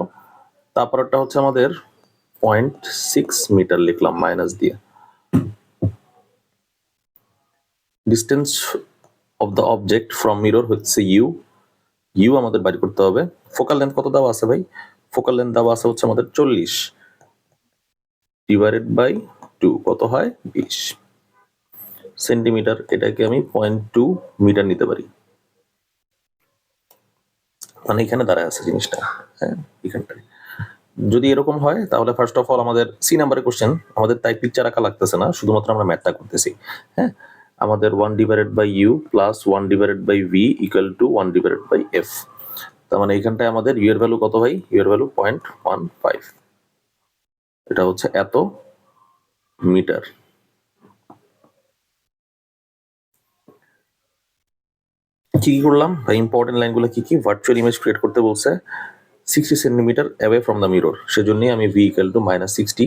তারপরটা হচ্ছে আমাদের 0.6 মিটার লিখলাম মাইনাস দিয়ে। Distance of the object from mirror হচ্ছে ইউ। ইউ আমাদের বাইর করতে হবে। ফোকাল লেন্থ কত দেওয়া আছে ভাই? ফোকাল লেন্থ দেওয়া আছে হচ্ছে আমাদের 40 ডিভাইডেড বাই 2, কত হয়? 20 সেন্টিমিটার। এটাকে আমি 0.2 মিটার নিতে পারি, মানে এখানে দাঁড়ায় আছে জিনিসটা। হ্যাঁ, এখানটায় যদি এরকম হয় তাহলে ফার্স্ট অফ অল আমাদের সি নাম্বারের কোশ্চেন, আমাদের তাই পিকচার আঁকা লাগতেছে না, শুধুমাত্র আমরা ম্যাথটা করতেছি। হ্যাঁ, আমাদের 1 divided by you plus 1 divided by V equal to 1 divided by F. তার মানে এইখানটায় আমাদের ইউ এর ভ্যালু কত ভাই? ইউ এর ভ্যালু 0.15, এটা হচ্ছে এত মিটার। কি কি করলাম ভাই? ইম্পর্টেন্ট লাইনগুলো কি কি? ভার্চুয়াল ইমেজ ক্রিয়েট করতে বলছে 60 centimetre away from the mirror, সেজন্যই আমি ভি ইকুয়াল টু -60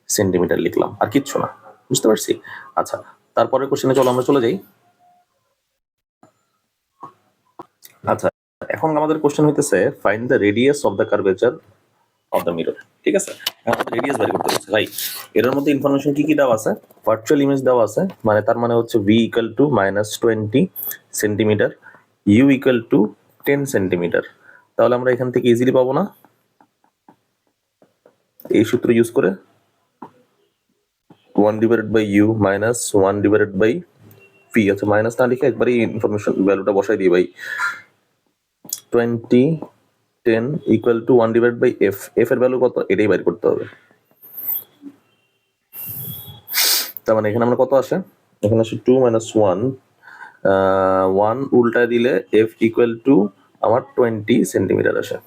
সেন্টিমিটার লিখলাম, আর কিচ্ছু না। বুঝতে পারছি? আচ্ছা, তারপরের কোশ্চেনে চলো আমরা চলে যাই। আচ্ছা, এখন আমাদের কোশ্চেন হইতেছে, find the radius of the curvature of the mirror. ঠিক আছে, এখন রেডিয়াস বের করতে বলছে ভাই। এর মধ্যে ইনফরমেশন কি দেওয়া আছে? ভার্চুয়াল ইমেজ দেওয়া আছে, মানে তার মানে হচ্ছে v equal two -20 centimetre, u equal to 10 centimetre. তাহলে আমরা এখান থেকে ইজিলি পাবো না এই সূত্র ইউজ করে 1/u মাইনাস 1/v। আচ্ছা, মাইনাস না লিখে একবারই ইনফরমেশন ভ্যালুটা বসাই দিই ভাই। 20 10 ইকুয়াল টু 1/f। f এর ভ্যালু কত এটাই বের করতে হবে। তার মানে এখানে আমরা কত আসে, এখানে আসে 2 - 1, 1 উল্টায় দিলে f ইকুয়াল টু আমার 20 সেন্টিমিটার আসে।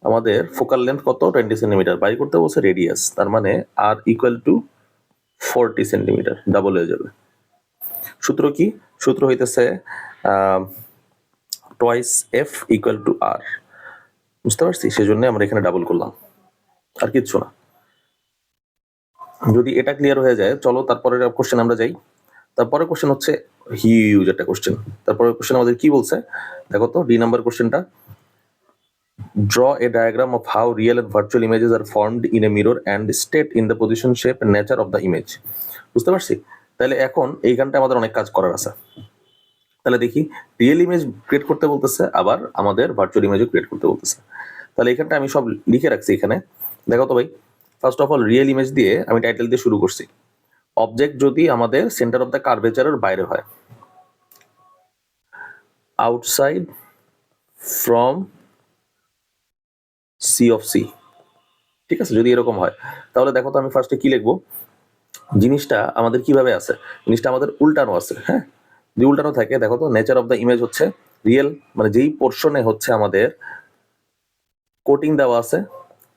আমাদের ফোকাল লেন্থ কত? 20 সেন্টিমিটার। বাই করতে বলছে রেডিয়াস, তার মানে r equal to 40 centimetre, double হয়ে যাবে। সূত্র কি? সূত্র হইতেছে twice f equal to r। বুঝতে পারছি, সেজন্য আমরা এখানে ডাবল করলাম, আর কিচ্ছু না। যদি এটা ক্লিয়ার হয়ে যায়, চলো তারপরের কোশ্চেন আমরা যাই। তারপরে কোশ্চেন হচ্ছে হিউজ একটা কোশ্চেন। তারপরে কোশ্চেন আমাদের কি বলছে দেখো তো, ডি নাম্বার কোশ্চেনটা। Draw a diagram of how real and virtual images are formed in a mirror and state in the position, shape and nature of the image। বুঝতে পারছি? তাহলে এখন এইখানটা আমাদের অনেক কাজ করার আছে। তাহলে দেখি, রিয়েল ইমেজ ক্রিয়েট করতে বলতেছে, আবার আমাদের ভার্চুয়াল ইমেজও ক্রিয়েট করতে বলতেছে। তাহলে এখানটা আমি সব লিখে রাখছি এখানে, দেখো তো ভাই। First of all real image দিয়ে আমি টাইটেল দিয়ে শুরু করছি। অবজেক্ট যদি আমাদের সেন্টার অফ দ্য কার্ভেচারের বাইরে হয়, outside from C of C. ঠিক আছে, যদি এরকম হয় তাহলে দেখো তো আমি ফার্স্টে কি লিখবো। জিনিসটা আমাদের কিভাবে আছে, জিনিসটা আমাদের উল্টানো আছে। হ্যাঁ, যদি উল্টানো থাকে, দেখো তো নেচার অফ দ্য ইমেজ হচ্ছে রিয়েল, মানে যেই পোর্শনে হচ্ছে আমাদের কোটিং দেওয়া আছে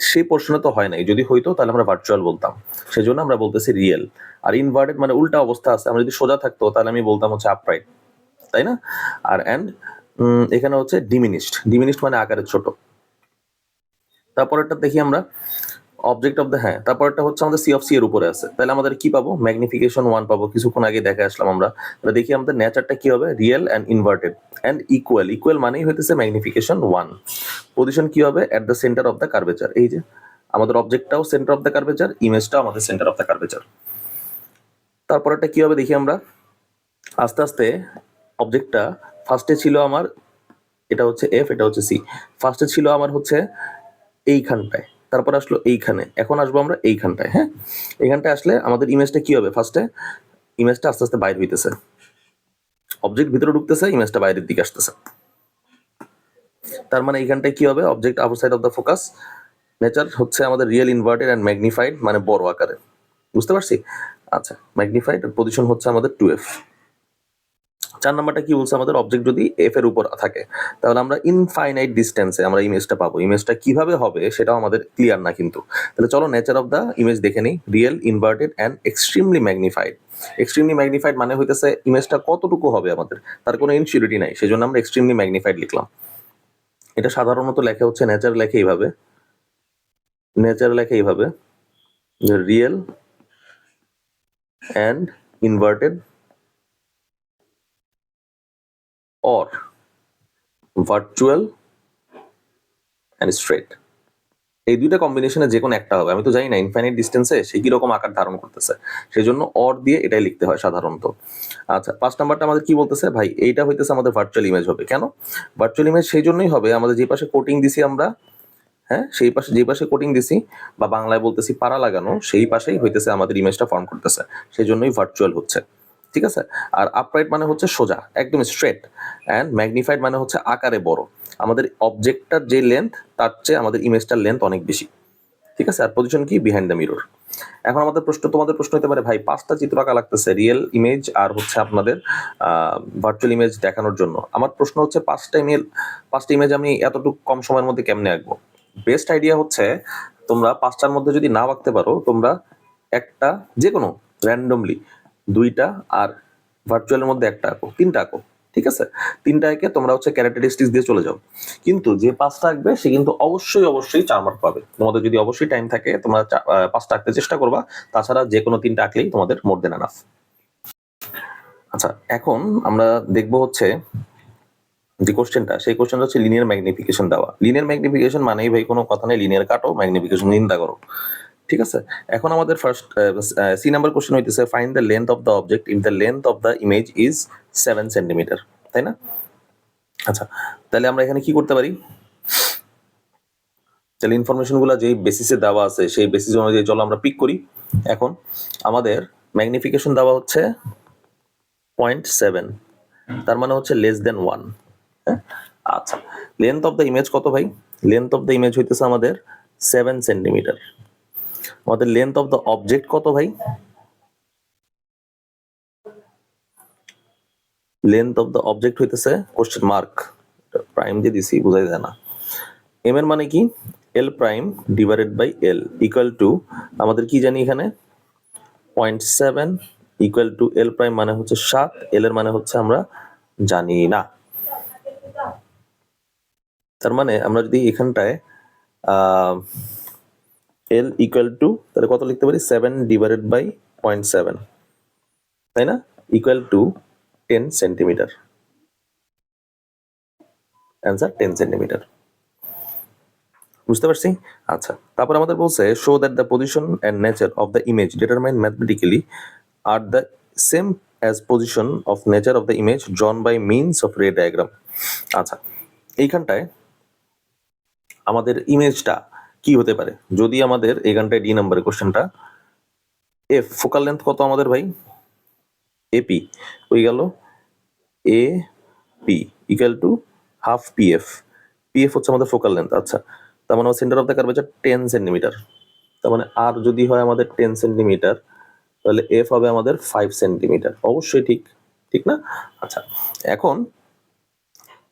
সেই পোর্শনে তো হয় নাই। যদি হইতো তাহলে আমরা ভার্চুয়াল বলতাম, সেজন্য আমরা বলতেছি রিয়েল। আর ইনভার্টেড মানে উল্টা অবস্থা আছে, আমরা যদি সোজা থাকতো তাহলে আমি বলতাম হচ্ছে আপরাইট, তাই না? আর এন্ড এখানে হচ্ছে ডিমিনিশড। ডিমিনিশড মানে আকারে ছোট। তারপরেরটা দেখি আমরা, অবজেক্ট অফ দ্য, হ্যাঁ, তারপরটা হচ্ছে আমাদের সি অফ সি এর উপরে আছে। তাহলে আমাদের কি পাবো? ম্যাগনিফিকেশন 1 পাবো। কিছুক্ষণ আগে দেখে আসলাম আমরা। তাহলে দেখি আমাদের নেচারটা কি হবে? Real and inverted and equal. Equal মানেই হইতেছে ম্যাগনিফিকেশন 1। পজিশন কি হবে? At the centre of the curvature. এই যে আমাদের অবজেক্টটাও সেন্টার অফ দ্য কার্ভেচার, ইমেজটাও আমাদের সেন্টার অফ দ্য কার্ভেচার। তারপরটা কি হবে দেখি আমরা আস্তে আস্তে। অবজেক্টটা ফার্স্টে ছিল আমার, এটা হচ্ছে এফ, এটা হচ্ছে সি। ফার্স্টে ছিল আমার হচ্ছে এইখানটায়, তারপর আসলো এইখানে, এখন আসবো আমরা এইখানটায়। হ্যাঁ, এইখানটায় আসলে আমাদের ইমেজটা কি হবে? ফার্স্টে ইমেজটা আস্তে আস্তে বাইরে হইতেছে, অবজেক্ট ভিতরে ঢুকতেছে, ইমেজটা বাইরের দিকে আসতেছে। তার মানে এইখানটায় কি হবে? Object outside of the focus, nature হচ্ছে আমাদের রিয়েল, ইনভার্টেড এন্ড ম্যাগনিফাইড, মানে বড় আকারে। বুঝতে পারছি? আচ্ছা, ম্যাগনিফাইড, পজিশন হচ্ছে আমাদের 2f। 4 নাম্বারটা কি বলছে আমাদের? অবজেক্ট যদি এফ এর উপর থাকে তাহলে আমরা ইনফাইনাইট ডিস্টেন্সে আমরা ইমেজটা পাবো। ইমেজটা কিভাবে হবে সেটাও আমাদের ক্লিয়ার না কিন্তু। তাহলে চলো নেচার অফ দ্য ইমেজ দেখে নিই। Real, inverted and extremely magnified. Extremely magnified মানে হইতেছে ইমেজটা কতটুকু হবে আমাদের, তার কোনো ইনসিউরিটি নাই, সেজন্য আমরা এক্সট্রিমলি ম্যাগনিফাইড লিখলাম। এটা সাধারণত লেখা হচ্ছে, নেচার লেখে এইভাবে, নেচার লেখে এইভাবে, real and inverted or virtual and straight। এই দুইটা কম্বিনেশনে যে কোনো একটা হবে। আমি তো জানি না ইনফাইনাইট ডিস্টেন্সে সে কিরকম আকার ধারণ করতেছে, সেই জন্য অর দিয়ে এটাই লিখতে হয় সাধারণত। আচ্ছা, 5 নাম্বারটা আমাদের কি বলতেছে? ভাই এইটা হইতেছে আমাদের ভার্চুয়াল ইমেজ হবে। কেন ভার্চুয়াল ইমেজ? সেই জন্যই হবে আমাদের যে পাশে কোটিং দিছি আমরা, হ্যাঁ, সেই পাশে যে পাশে কোটিং দিছি বা বাংলায় বলতেছি পাড়া লাগানো, সেই পাশেই হইতেছে আমাদের ইমেজটা ফর্ম করতেছে, সেই জন্যই ভার্চুয়াল হচ্ছে। ঠিক আছে। আর আপরাইট মানে হচ্ছে সোজা, একদম স্ট্রেট। অ্যান্ড ম্যাগনিফাইড মানে হচ্ছে আকারে বড়। আমাদের অবজেক্টটার যে লেন্থ তার চেয়ে আমাদের ইমেজটার লেন্থ অনেক বেশি। ঠিক আছে। আর পজিশন কি? Behind the mirror. এখন আমাদের প্রশ্ন, তোমাদের প্রশ্ন হতে পারে, ভাই 5টা চিত্র আঁকা লাগতেছে রিয়েল ইমেজ আর হচ্ছে আপনাদের ভার্চুয়াল ইমেজ দেখানোর জন্য। আমার প্রশ্ন হচ্ছে 5টা ইমেজ আমি এতটুকু কম সময়ের মধ্যে কেমনে আঁকবো? বেস্ট আইডিয়া হচ্ছে তোমরা 5টার মধ্যে যদি না আঁকতে পারো, তোমরা একটা যে কোনো র্যান্ডমলি 2টা আর ভার্চুয়ালের মধ্যে একটা আঁকো, 3টা আঁকো। ঠিক আছে, 3টা এঁকে তোমরা হচ্ছে ক্যারেক্টারিস্টিক্স দিয়ে চলে যাও। কিন্তু যে 5টা আঁকবে সে কিন্তু অবশ্যই 4 মার্ক পাবে। তোমাদের যদি অবশ্যই টাইম থাকে তোমরা 5টা আঁকতে চেষ্টা করবা, তাছাড়া যে কোনো 3টা আঁকলেই তোমাদের মোর দেন এনাফ। আচ্ছা, এখন আমরা দেখবো হচ্ছে যে কোশ্চেনটা, সেই কোশ্চেনটা হচ্ছে লিনিয়ার ম্যাগনিফিকেশন দেওয়া। লিনিয়ার ম্যাগনিফিকেশন মানেই ভাই কোনো কথা নেই, লিনিয়ার কাটো, ম্যাগনিফিকেশন চিন্তা করো। ঠিক আছে, এখন আমাদের ফার্স্ট সি নাম্বার কোশ্চেন হইতেছে find the length of the object if the length of the image is 7 centimetre, তাই না? আচ্ছা, তাহলে আমরা এখানে কি করতে পারি? তাহলে ইনফরমেশন গুলা যেই বেসিসে দেওয়া আছে সেই বেসিস অনুযায়ী চলো আমরা পিক করি। এখন আমাদের ম্যাগনিফিকেশন দেওয়া হচ্ছে 0.7, তার মানে হচ্ছে লেস দেন 1। হ্যাঁ, আচ্ছা, লেন্থ অফ দ্য ইমেজ কত ভাই? লেন্থ অফ দ্য ইমেজ হইতেছে আমাদের 7 সেন্টিমিটার। আমাদের লেন্থ অফ দ্য অবজেক্ট কত ভাই? লেন্থ অফ দ্য অবজেক্ট হইতেছে কোশ্চেন মার্ক, প্রাইম দিয়ে দিছি বোঝাই যায় না। এম এর মানে কি? L prime divided by L equal to আমাদের কি জানি এখানে 0.7 ইকুয়াল টু এল প্রাইম মানে হচ্ছে 7, এল এর মানে হচ্ছে আমরা জানি না। তার মানে আমরা যদি এখানটায় এল ইকুয়াল টু তাহলে কত লিখতে পারি? 7 ডিভাইডেড বাই 0.7, তাই না? Equal to 10 centimetre. Answer 10 centimetre. বুঝতে পারছি? আচ্ছা, তারপর আমাদের বলছে show that the position and nature of the image determine mathematically are the same as position of nature of the image drawn by means of ray diagram. আচ্ছা, এইখানটায় আমাদের ইমেজটা কি হতে পারে? যদি আমাদের এইখানটায় ডি নাম্বারের কোশ্চেনটা এফ ফোকাল লেন্থ কত আমাদের ভাই? এপি হয়ে গেল এ P equal to half PF. PF হচ্ছে আমাদের ফোকাল লেন্থ। আচ্ছা, তার মানে centre of the curvature 10 centimetre. তার মানে আর যদি হয় আমাদের 10 সেন্টিমিটার তাহলে এফ হবে আমাদের 5 সেন্টিমিটার। অবশ্যই ঠিক, ঠিক না? আচ্ছা, এখন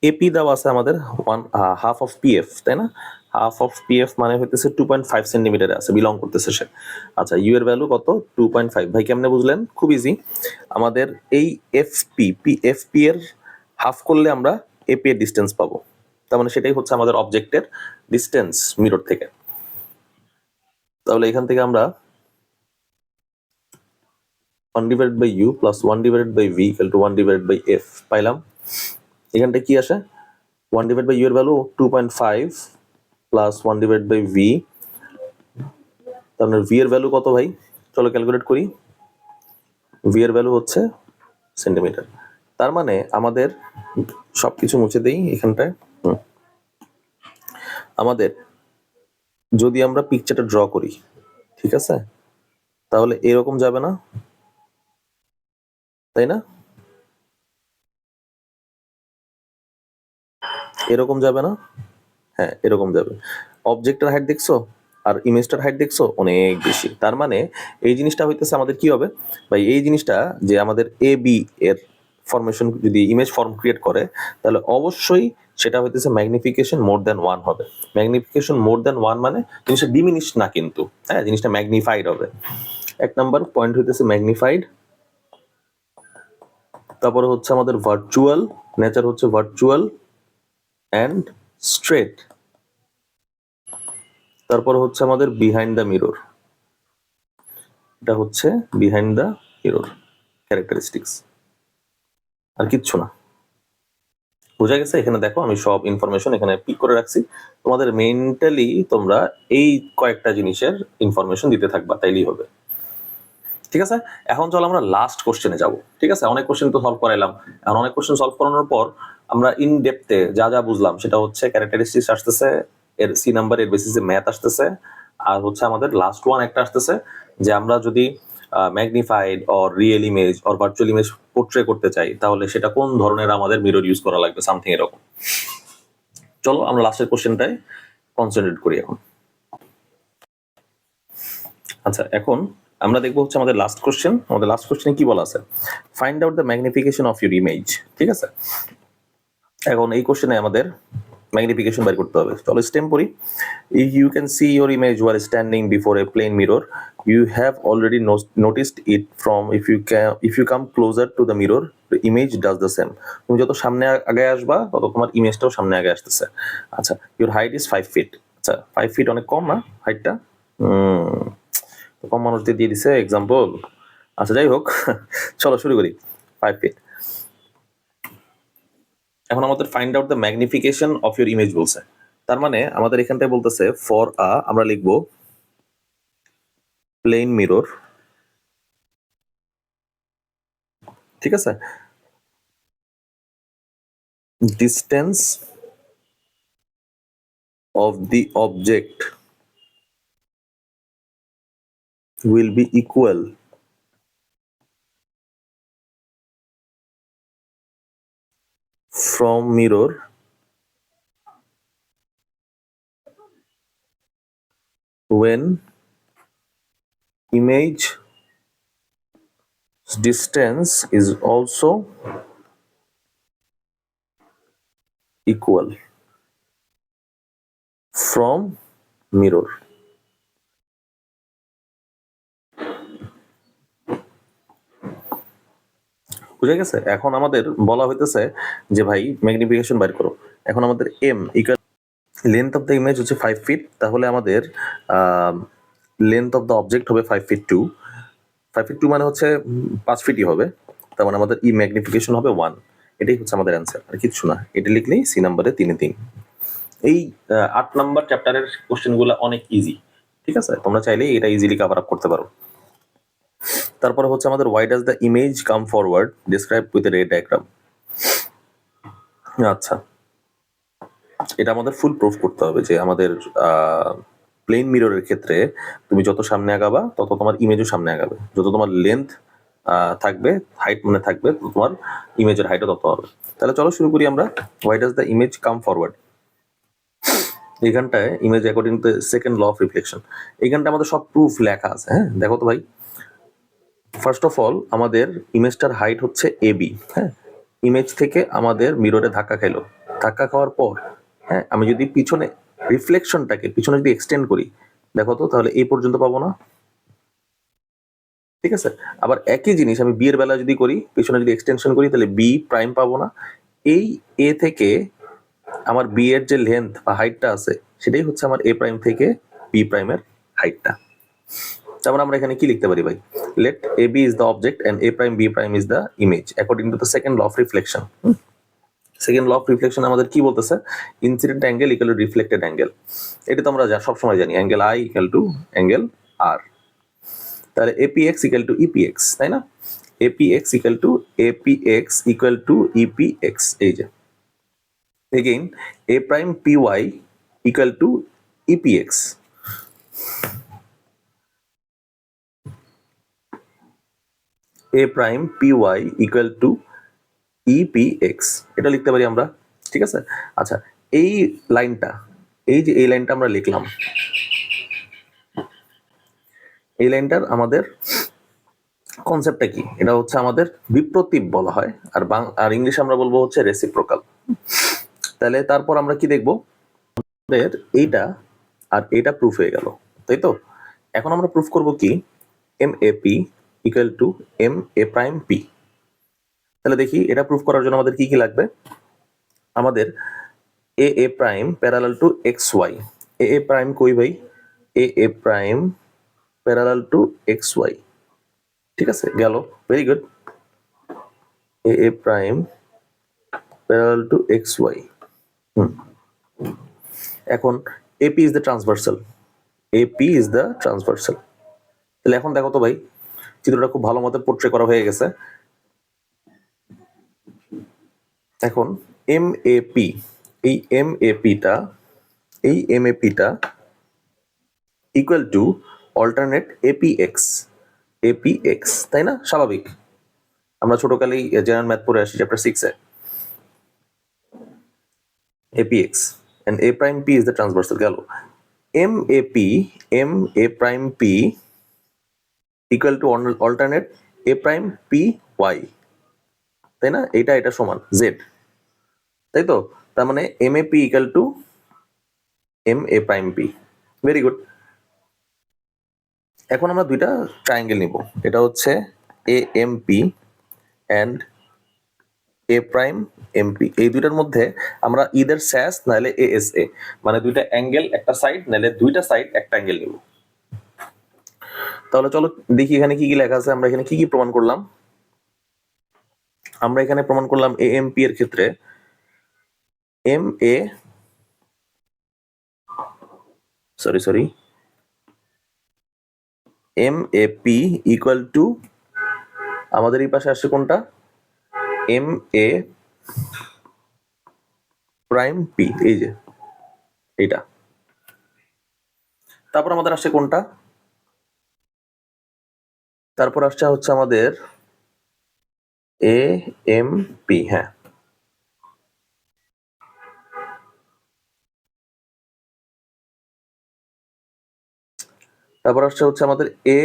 এপি দেওয়া আছে আমাদের হাফ অফ পিএফ, তাই না? হাফ অফ পিএফ মানে হইতেছে 2.5 সেন্টিমিটারে আছে, বিলং করতেছে সে। আচ্ছা, ইউ এর ভ্যালু কত? 2.5। ভাই কেমনে বুঝলেন? খুব ইজি। আমাদের এই এফপি এর হাফ করলে আমরা এপি এর ডিস্টেন্স পাবো। তার মানে সেটাই হচ্ছে আমাদের অবজেক্টের ডিস্টেন্স মিরর থেকে। তাহলে এখান থেকে আমরা 1 divided by u plus 1 divided by v equal to 1 divided by f পাইলাম। এখানটা কি আসে? 1 divided by u এর value 2.5 plus 1 divided by v, তাহলে v এর ভ্যালু কত ভাই? চলো ক্যালকুলেট করি। v এর ভ্যালু হচ্ছে সেন্টিমিটার। তার মানে আমাদের সবকিছু মুছে দেই এখানটায়। আমাদের যদি আমরা পিকচারটা ড্র করি, ঠিক আছে, তাহলে এরকম যাবে না, তাই না? এরকম যাবে না? হ্যাঁ, এরকম যাবে। অবজেক্টের হাইট দেখছো আর ইমেজটার হাইট দেখছো অনেক বেশি। তার মানে এই জিনিসটা হইতেছে আমাদের কি হবে ভাই? এই জিনিসটা যে আমাদের এ বি এর ফরমেশন যদি ইমেজ ফর্ম ক্রিয়েট করে তাহলে অবশ্যই সেটা হইতেছে ম্যাগনিফিকেশন মোর দ্যান 1 হবে। ম্যাগনিফিকেশন মোর দ্যান 1 মানে জিনিসটা ডিমিনিশ না কিন্তু, হ্যাঁ, জিনিসটা ম্যাগনিফাইড হবে। এক নাম্বার পয়েন্ট হইতেছে ম্যাগনিফাইড। তারপরে হচ্ছে আমাদের ভার্চুয়াল, নেচার হচ্ছে ভার্চুয়াল অ্যান্ড স্ট্রেট। তারপর হচ্ছে আমাদের বিহাইন্ড দ্য মিরর, এটা হচ্ছে বিহাইন্ড দ্য মিরর ক্যারেক্টারিস্টিক্স, আর কিচ্ছু না। বোঝা গেছে? এখানে দেখো আমি সব ইনফরমেশন এখানে পিক করে রাখছি। তোমাদের মেন্টালি তোমরা এই কয়েকটা জিনিসের ইনফরমেশন দিতে থাকবা, তাইলেই হবে। ঠিক আছে, এখন চলো আমরা লাস্ট কোশ্চেনে যাব। ঠিক আছে, অনেক কোশ্চেন তো সলভ করাইলাম। এখন অনেক কোশ্চেন সলভ করানোর পর আমরা ইন ডেপথে যা যা বুঝলাম সেটা হচ্ছে ক্যারেক্টারিস্টিক্স আসতেছে, এর সি নাম্বার এর বেসিসে ম্যাথ আসতেছে, আর হচ্ছে আমাদের লাস্ট ওয়ান একটা আসতেছে যে আমরা যদি magnified or real image or virtual image portray করতে চাই তাহলে সেটা কোন ধরনের আমাদের মিরর ইউজ করা লাগবে, সামথিং এরকম। চলো আমরা লাস্টের কোশ্চেনটায় কনসেন্ট্রেট করি এখন। আচ্ছা, এখন আমরা দেখবো হচ্ছে আমাদের লাস্ট কোশ্চেন। আমাদের লাস্ট কোশ্চেনে কি বলা আছে? Find out the magnification of your image. ঠিক আছে, এখন এই কোশ্চেনে আমাদের ম্যাগনিফিকেশন বের করতে হবে। চলো স্টেম পড়ি। If you can see your image were standing before a plane mirror you have already noticed it from if you come closer to the mirror the image does the same. তুমি যত সামনে আগে আসবা তত তোমার ইমেজটাও সামনে আগে আসতেছে। আচ্ছা, your height is 5 feet. আচ্ছা, 5 feet অনেক কম না হাইটটা? তো কম মানুষদের দিয়ে দিছে এক্সাম্পল। আচ্ছা, যাই হোক, চলো শুরু করি। 5 feet এখন আমাদের find out the magnification of your image বলছে, তার মানে আমাদের এখানটায় বলতেছে ফর আমরা লিখবো প্লেন মিরর, ঠিক আছে, distance of the object will be equal from mirror when image distance is also equal from mirror. বুঝা গেছে? এখন আমাদের বলা হইতেছে যে ভাই ম্যাগনিফিকেশন বাইর করো। এখন আমাদের M equal length of the image হচ্ছে 5 ফিট, তাহলে আমাদের লেন্থ অফ দ্য অবজেক্ট হবে 5 ফিট 2। 5 ফিট 2 মানে হচ্ছে 5 ফিটই হবে, তার মানে আমাদের ই ম্যাগনিফিকেশন হবে 1। এটাই হচ্ছে আমাদের অ্যান্সার, আর কিছু না। এটা লিখলেই সি নাম্বারে 3-3। এই 8 নাম্বার চ্যাপ্টারের কোশ্চেনগুলো অনেক ইজি, ঠিক আছে, তোমরা চাইলেই এটা ইজিলি কভার আপ করতে পারো। তারপরে হচ্ছে আমাদের why does the image come forward describe with ray diagram. আচ্ছা, এটা আমাদের ফুল প্রুফ করতে হবে যে আমাদের প্লেন মিররের ক্ষেত্রে তুমি যত সামনে আগাবা তত তোমার ইমেজও সামনে আগাবে, যত তোমার লেন্থ থাকবে, হাইট মানে থাকবে, তোমার ইমেজের হাইটও তত হবে। তাহলে চলো শুরু করি আমরা। Why does the image come forward, এইখানটায় image according to second law of reflection, এইখানটা আমাদের সব প্রুফ লেখা আছে। হ্যাঁ, দেখো তো ভাই, ফার্স্ট অফ অল আমাদের ইমেজটার হাইট হচ্ছে এবি। হ্যাঁ, ইমেজ থেকে আমাদের মিররে ধাক্কা খেলো, ধাক্কা খাওয়ার পর হ্যাঁ আমি যদি পিছনে রিফ্লেকশনটাকে পিছনে যদি এক্সটেন্ড করি, দেখো তো, তাহলে এই পর্যন্ত পাবো না? ঠিক আছে, আবার একই জিনিস আমি বি এর বেলা যদি করি, পিছনে যদি এক্সটেনশন করি, তাহলে বি প্রাইম পাবো না? এই এ থেকে আমার বি এর যে লেন্থ বা হাইটটা আছে, সেটাই হচ্ছে আমার এ প্রাইম থেকে বি প্রাইমের হাইটটা। তারপর আমরা এখানে কি লিখতে পারি ভাই? Let A B is the object and A prime B prime is the image according to the second law of reflection. Second law of reflection আমাদের কি বলতেছে? Incident angle equal to reflected angle. এটা তো আমরা সবসময় জানি, angle I equal to angle R. তাহলে এপিএক্স ইকুয়াল টু ইপিএক্স, তাই না? APX equal to APX equal to EPX. এই যে again A prime P Y equal to EPX. A prime P Y equal to EPX, এটা লিখতে পারি আমরা, ঠিক আছে। আচ্ছা, এই লাইনটা, এই যে এই লাইনটা আমরা লিখলাম, এই লাইনটার আমাদের কনসেপ্টটা কি? এটা হচ্ছে আমাদের বিপ্রতীপ বলা হয়, আর ইংলিশে আমরা বলবো হচ্ছে রেসিপ্রোকাল। তাহলে তারপর আমরা কি দেখবো? আমাদের এইটা আর এটা প্রুফ হয়ে গেল, তাই তো। এখন আমরা প্রুফ করব কি? M A P equal to M A prime P. তাহলে দেখি এটা প্রুফ করার জন্য আমাদের কি কি লাগবে। আমাদের A A prime parallel to X Y. A A prime কই ভাই? A A prime parallel to X Y, ঠিক আছে, গেল, very good. A A prime parallel to X Y. এখন AP is the transversal, AP is the transversal. তাহলে এখন দেখো তো ভাই, চিত্রটা খুব ভালো মতো পোর্ট্রে করা হয়ে গেছে। এখন এম এ পি, এই এম এ পিটা, এই এম এ পিটা equal to alternate apex, apex, তাই না? স্বাভাবিক, আমরা ছোটকালেই জেনারেল ম্যাথ পড়ে আসি চ্যাপ্টার 6 এ। Apex and a prime p is the transversal, গেল। M A P, M A prime P equal to alternate A prime P Y, তাই না? এটা এটা সমান জেড, তাই তো। তার মানে M A P equal to M A prime P, very good. এখন আমরা দুইটা ট্রায়াঙ্গেল নিব, এটা হচ্ছে A M P and A prime MP. এই দুইটার মধ্যে আমরা ইদার স্যাস নাহলে এ এস এ, মানে দুইটা অ্যাঙ্গেল একটা সাইড, নাহলে দুইটা সাইড একটা অ্যাঙ্গেল নিব। তাহলে চলো দেখি এখানে কি কি লেখা আছে। আমরা এখানে কি কি প্রমাণ করলাম? আমরা এখানে প্রমাণ করলাম এ এম পি এর ক্ষেত্রে M A sorry M A P equal to আমাদের এই পাশে আসছে কোনটা, এম এ প্রাইম পি, এই যে এইটা। তারপর আমাদের আসছে কোনটা, তারপর আসছে হচ্ছে আমাদের এ এম পি, হ্যাঁ তারপর আসছে হচ্ছে আমাদের A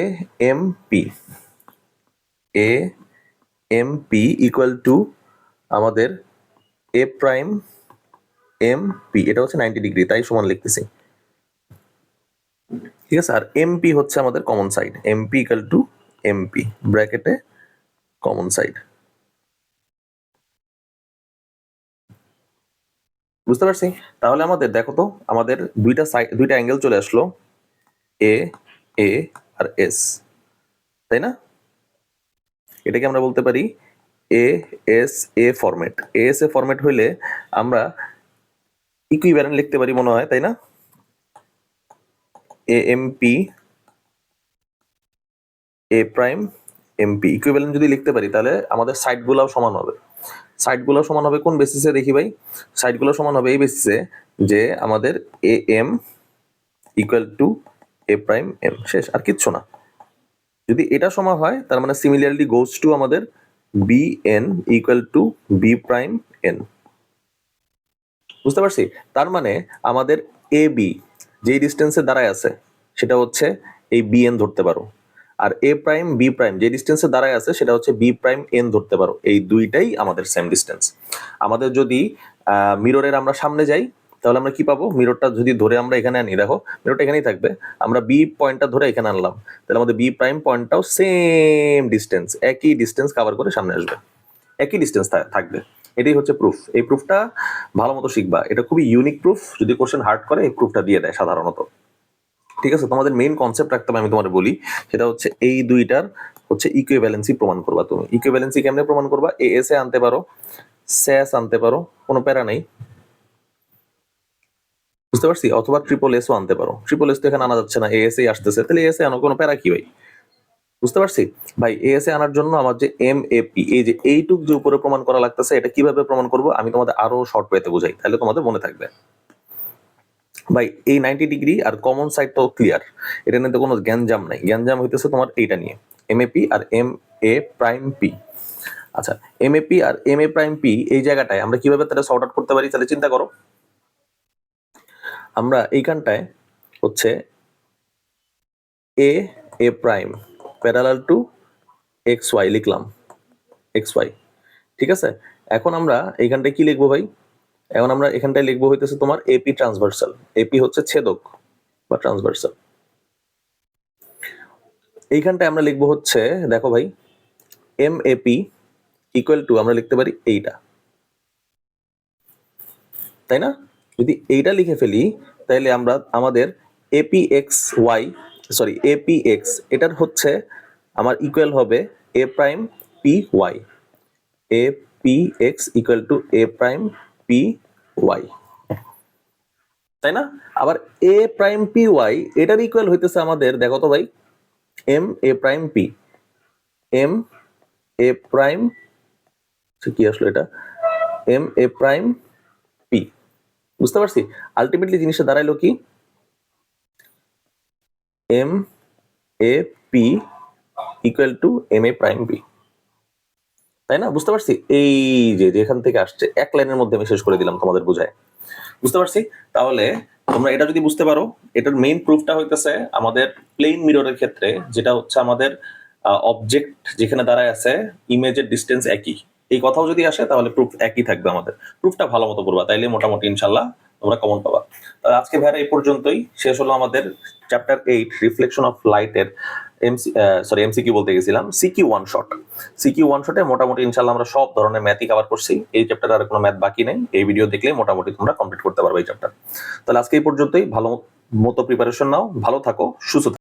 M P, A M P equal to আমাদের এ প্রাইম এম পি, এটা হচ্ছে 90 ডিগ্রি তাই সমান লিখতেছি, ঠিক আছে। আর এমপি হচ্ছে আমাদের common side, MP equal to MP ব্র্যাকেটে কমন সাইড। বুঝতে পারছি? তাহলে আমাদের দেখো তো, আমাদের দুইটা অ্যাঙ্গেল চলে আসলো, এ এ আর এস, তাই না? এটাকে আমরা বলতে পারি A S A format. A S A format হইলে আমরা ইকুইভ্যালেন্ট লিখতে পারি মনে হয়, তাই না? A M P A prime MP equivalent যদি লিখতে পারি তাহলে আমাদের সাইডগুলোও সমান হবে। সাইডগুলো সমান হবে কোন বেসিসে দেখি ভাই? সাইডগুলো সমান হবে এই বেসিসে যে আমাদের A M equal to A prime M, শেষ, আর কিচ্ছু না। যদি এটা সমান হয় তার মানে সিমিলারলি গোজ টু আমাদের B N equal to B prime N. বুঝতে পারছি? তার মানে আমাদের এ বি যেই ডিস্টেন্সে দাঁড়ায় আছে সেটা হচ্ছে এই বি এন ধরতে পারো, আর এ প্রাইম বি প্রাইম যে ডিস্টেন্সে দাঁড়ায় আছে সেটা হচ্ছে বি প্রাইম এন ধরতে পারো। এই দুইটাই আমাদের সেম ডিস্টেন্স। আমাদের যদি মিররের আমরা সামনে যাই তাহলে আমরা কি পাবো, মিররটা যদি ধরে আমরা এখানে আনি, দেখো মিররটা এখানেই থাকবে, আমরা বি পয়েন্টটা ধরে এখানে আনলাম, তাহলে আমাদের বি প্রাইম পয়েন্টটাও সেম ডিস্টেন্স, একই ডিস্টেন্স কভার করে সামনে আসবে, একই ডিস্টেন্স থাকবে। এটাই হচ্ছে প্রুফ। এই প্রুফটা ভালো মতো শিখবা, এটা খুবই ইউনিক প্রুফ, যদি কোশ্চেন হার্ড করে এই প্রুফটা দিয়ে দেয় সাধারণত। ঠিক আছে, তোমাদের মেইন কনসেপ্ট রাখতে হবে, আমি তোমাদের বলি, সেটা হচ্ছে এই দুইটার হচ্ছে ইকুইভ্যালেন্সি প্রমাণ করবা। তুমি ইকুইভ্যালেন্সি কেমনে প্রমাণ করবা? এ এস এ আনতে পারো, স্যাস আনতে পারো, কোনো প্যারা নাই, বুঝতে পারছি? অথবা ট্রিপল এসও আনতে পারো, ট্রিপল এস তো এখানে আনা যাচ্ছে না, এ এস এ আসতেছে, তাহলে এ এস এ আনো, কোনো প্যারা কি ভাই? বুঝতে পারছি ভাই? এ এস এ আনার জন্য আমার যে এম এ পি, এই যে এইটুক যে উপরে প্রমাণ করা লাগতেছে, এটা কিভাবে প্রমাণ করবো আমি তোমাদের আরো শর্ট ওয়েতে বুঝাই, তাহলে তোমাদের মনে থাকবে। ভাই এই 90 ডিগ্রি আর কমন সাইডটাও ক্লিয়ার, এটা নিয়ে তো কোনো গ্যাঞ্জাম নাই। গ্যাঞ্জাম হইতেছে তোমার এইটা নিয়ে, এম এ পি আর এম এ প্রাইম পি। আচ্ছা, এম এ পি আর এম এ প্রাইম পি এই জায়গাটায় আমরা কিভাবে তাহলে সর্ট আউট করতে পারি? তাহলে চিন্তা করো, আমরা এইখানটায় হচ্ছে A A prime parallel to X Y লিখলাম, এক্স ওয়াই, ঠিক আছে। এখন আমরা এইখানটায় কি লিখবো ভাই? এখন আমরা এখানটায় লিখবো হইতেছে তোমার এপি ট্রান্সভার্সাল, এপি হচ্ছে ছেদক বা ট্রান্সভার্সাল। এইখানটায় আমরা লিখবো হচ্ছে, দেখো ভাই, এম এপি ইকুয়াল টু আমরা লিখতে পারি এইটা, তাই না? যদি এইটা লিখে ফেলি তাহলে আমরা আমাদের AP X Y, sorry AP X, এটার হচ্ছে আমার ইকুয়াল হবে A prime P Y, A P X equal to A prime P Y, তাই না? আবার এ প্রাইম পি ওয়াই এটার ইকুয়াল হইতেছে আমাদের, দেখো তো ভাই, M A prime P, M A prime, কি আসলো এটা, এম এ প্রাইম পি। বুঝতে পারছি? আলটিমেটলি জিনিসটা দাঁড়াইলো কি, M A P equal to M A prime P, তাই না? বুঝতে পারছি? এই যে যেখান থেকে আসছে এক লাইনের মধ্যে আমি শেষ করে দিলাম তোমাদের বুঝায়। বুঝতে পারছি? তাহলে তোমরা এটা যদি বুঝতে পারো, এটার মেইন প্রুফটা হইতেছে আমাদের প্লেন মিররের ক্ষেত্রে, যেটা হচ্ছে আমাদের অবজেক্ট যেখানে দাঁড়ায় আছে ইমেজের ডিস্টেন্স একই, এই কথাও যদি আসে তাহলে প্রুফ একই থাকবে। আমাদের প্রুফটা ভালো মতো করবা, তাইলে মোটামুটি ইনশাল্লাহ তোমরা কমন পাবা। তাহলে আজকে ভাইরা এই পর্যন্তই, শেষ হলো আমাদের চ্যাপ্টার 8 রিফ্লেকশন অফ লাইটের এমসিকিউ বলতে গেছিলাম, CQ one shot. CQ one শটে মোটামুটি ইনশাল্লাহ আমরা সব ধরনের ম্যাথই কভার করছি। এই চ্যাপ্টারে আর কোনো ম্যাথ বাকি নেই, এই ভিডিও দেখলে মোটামুটি তোমরা কমপ্লিট করতে পারবে এই চ্যাপ্টার। তাহলে আজকে এই পর্যন্তই, ভালো মতো প্রিপারেশন নাও, ভালো থাকো, সুস্থ থাকো।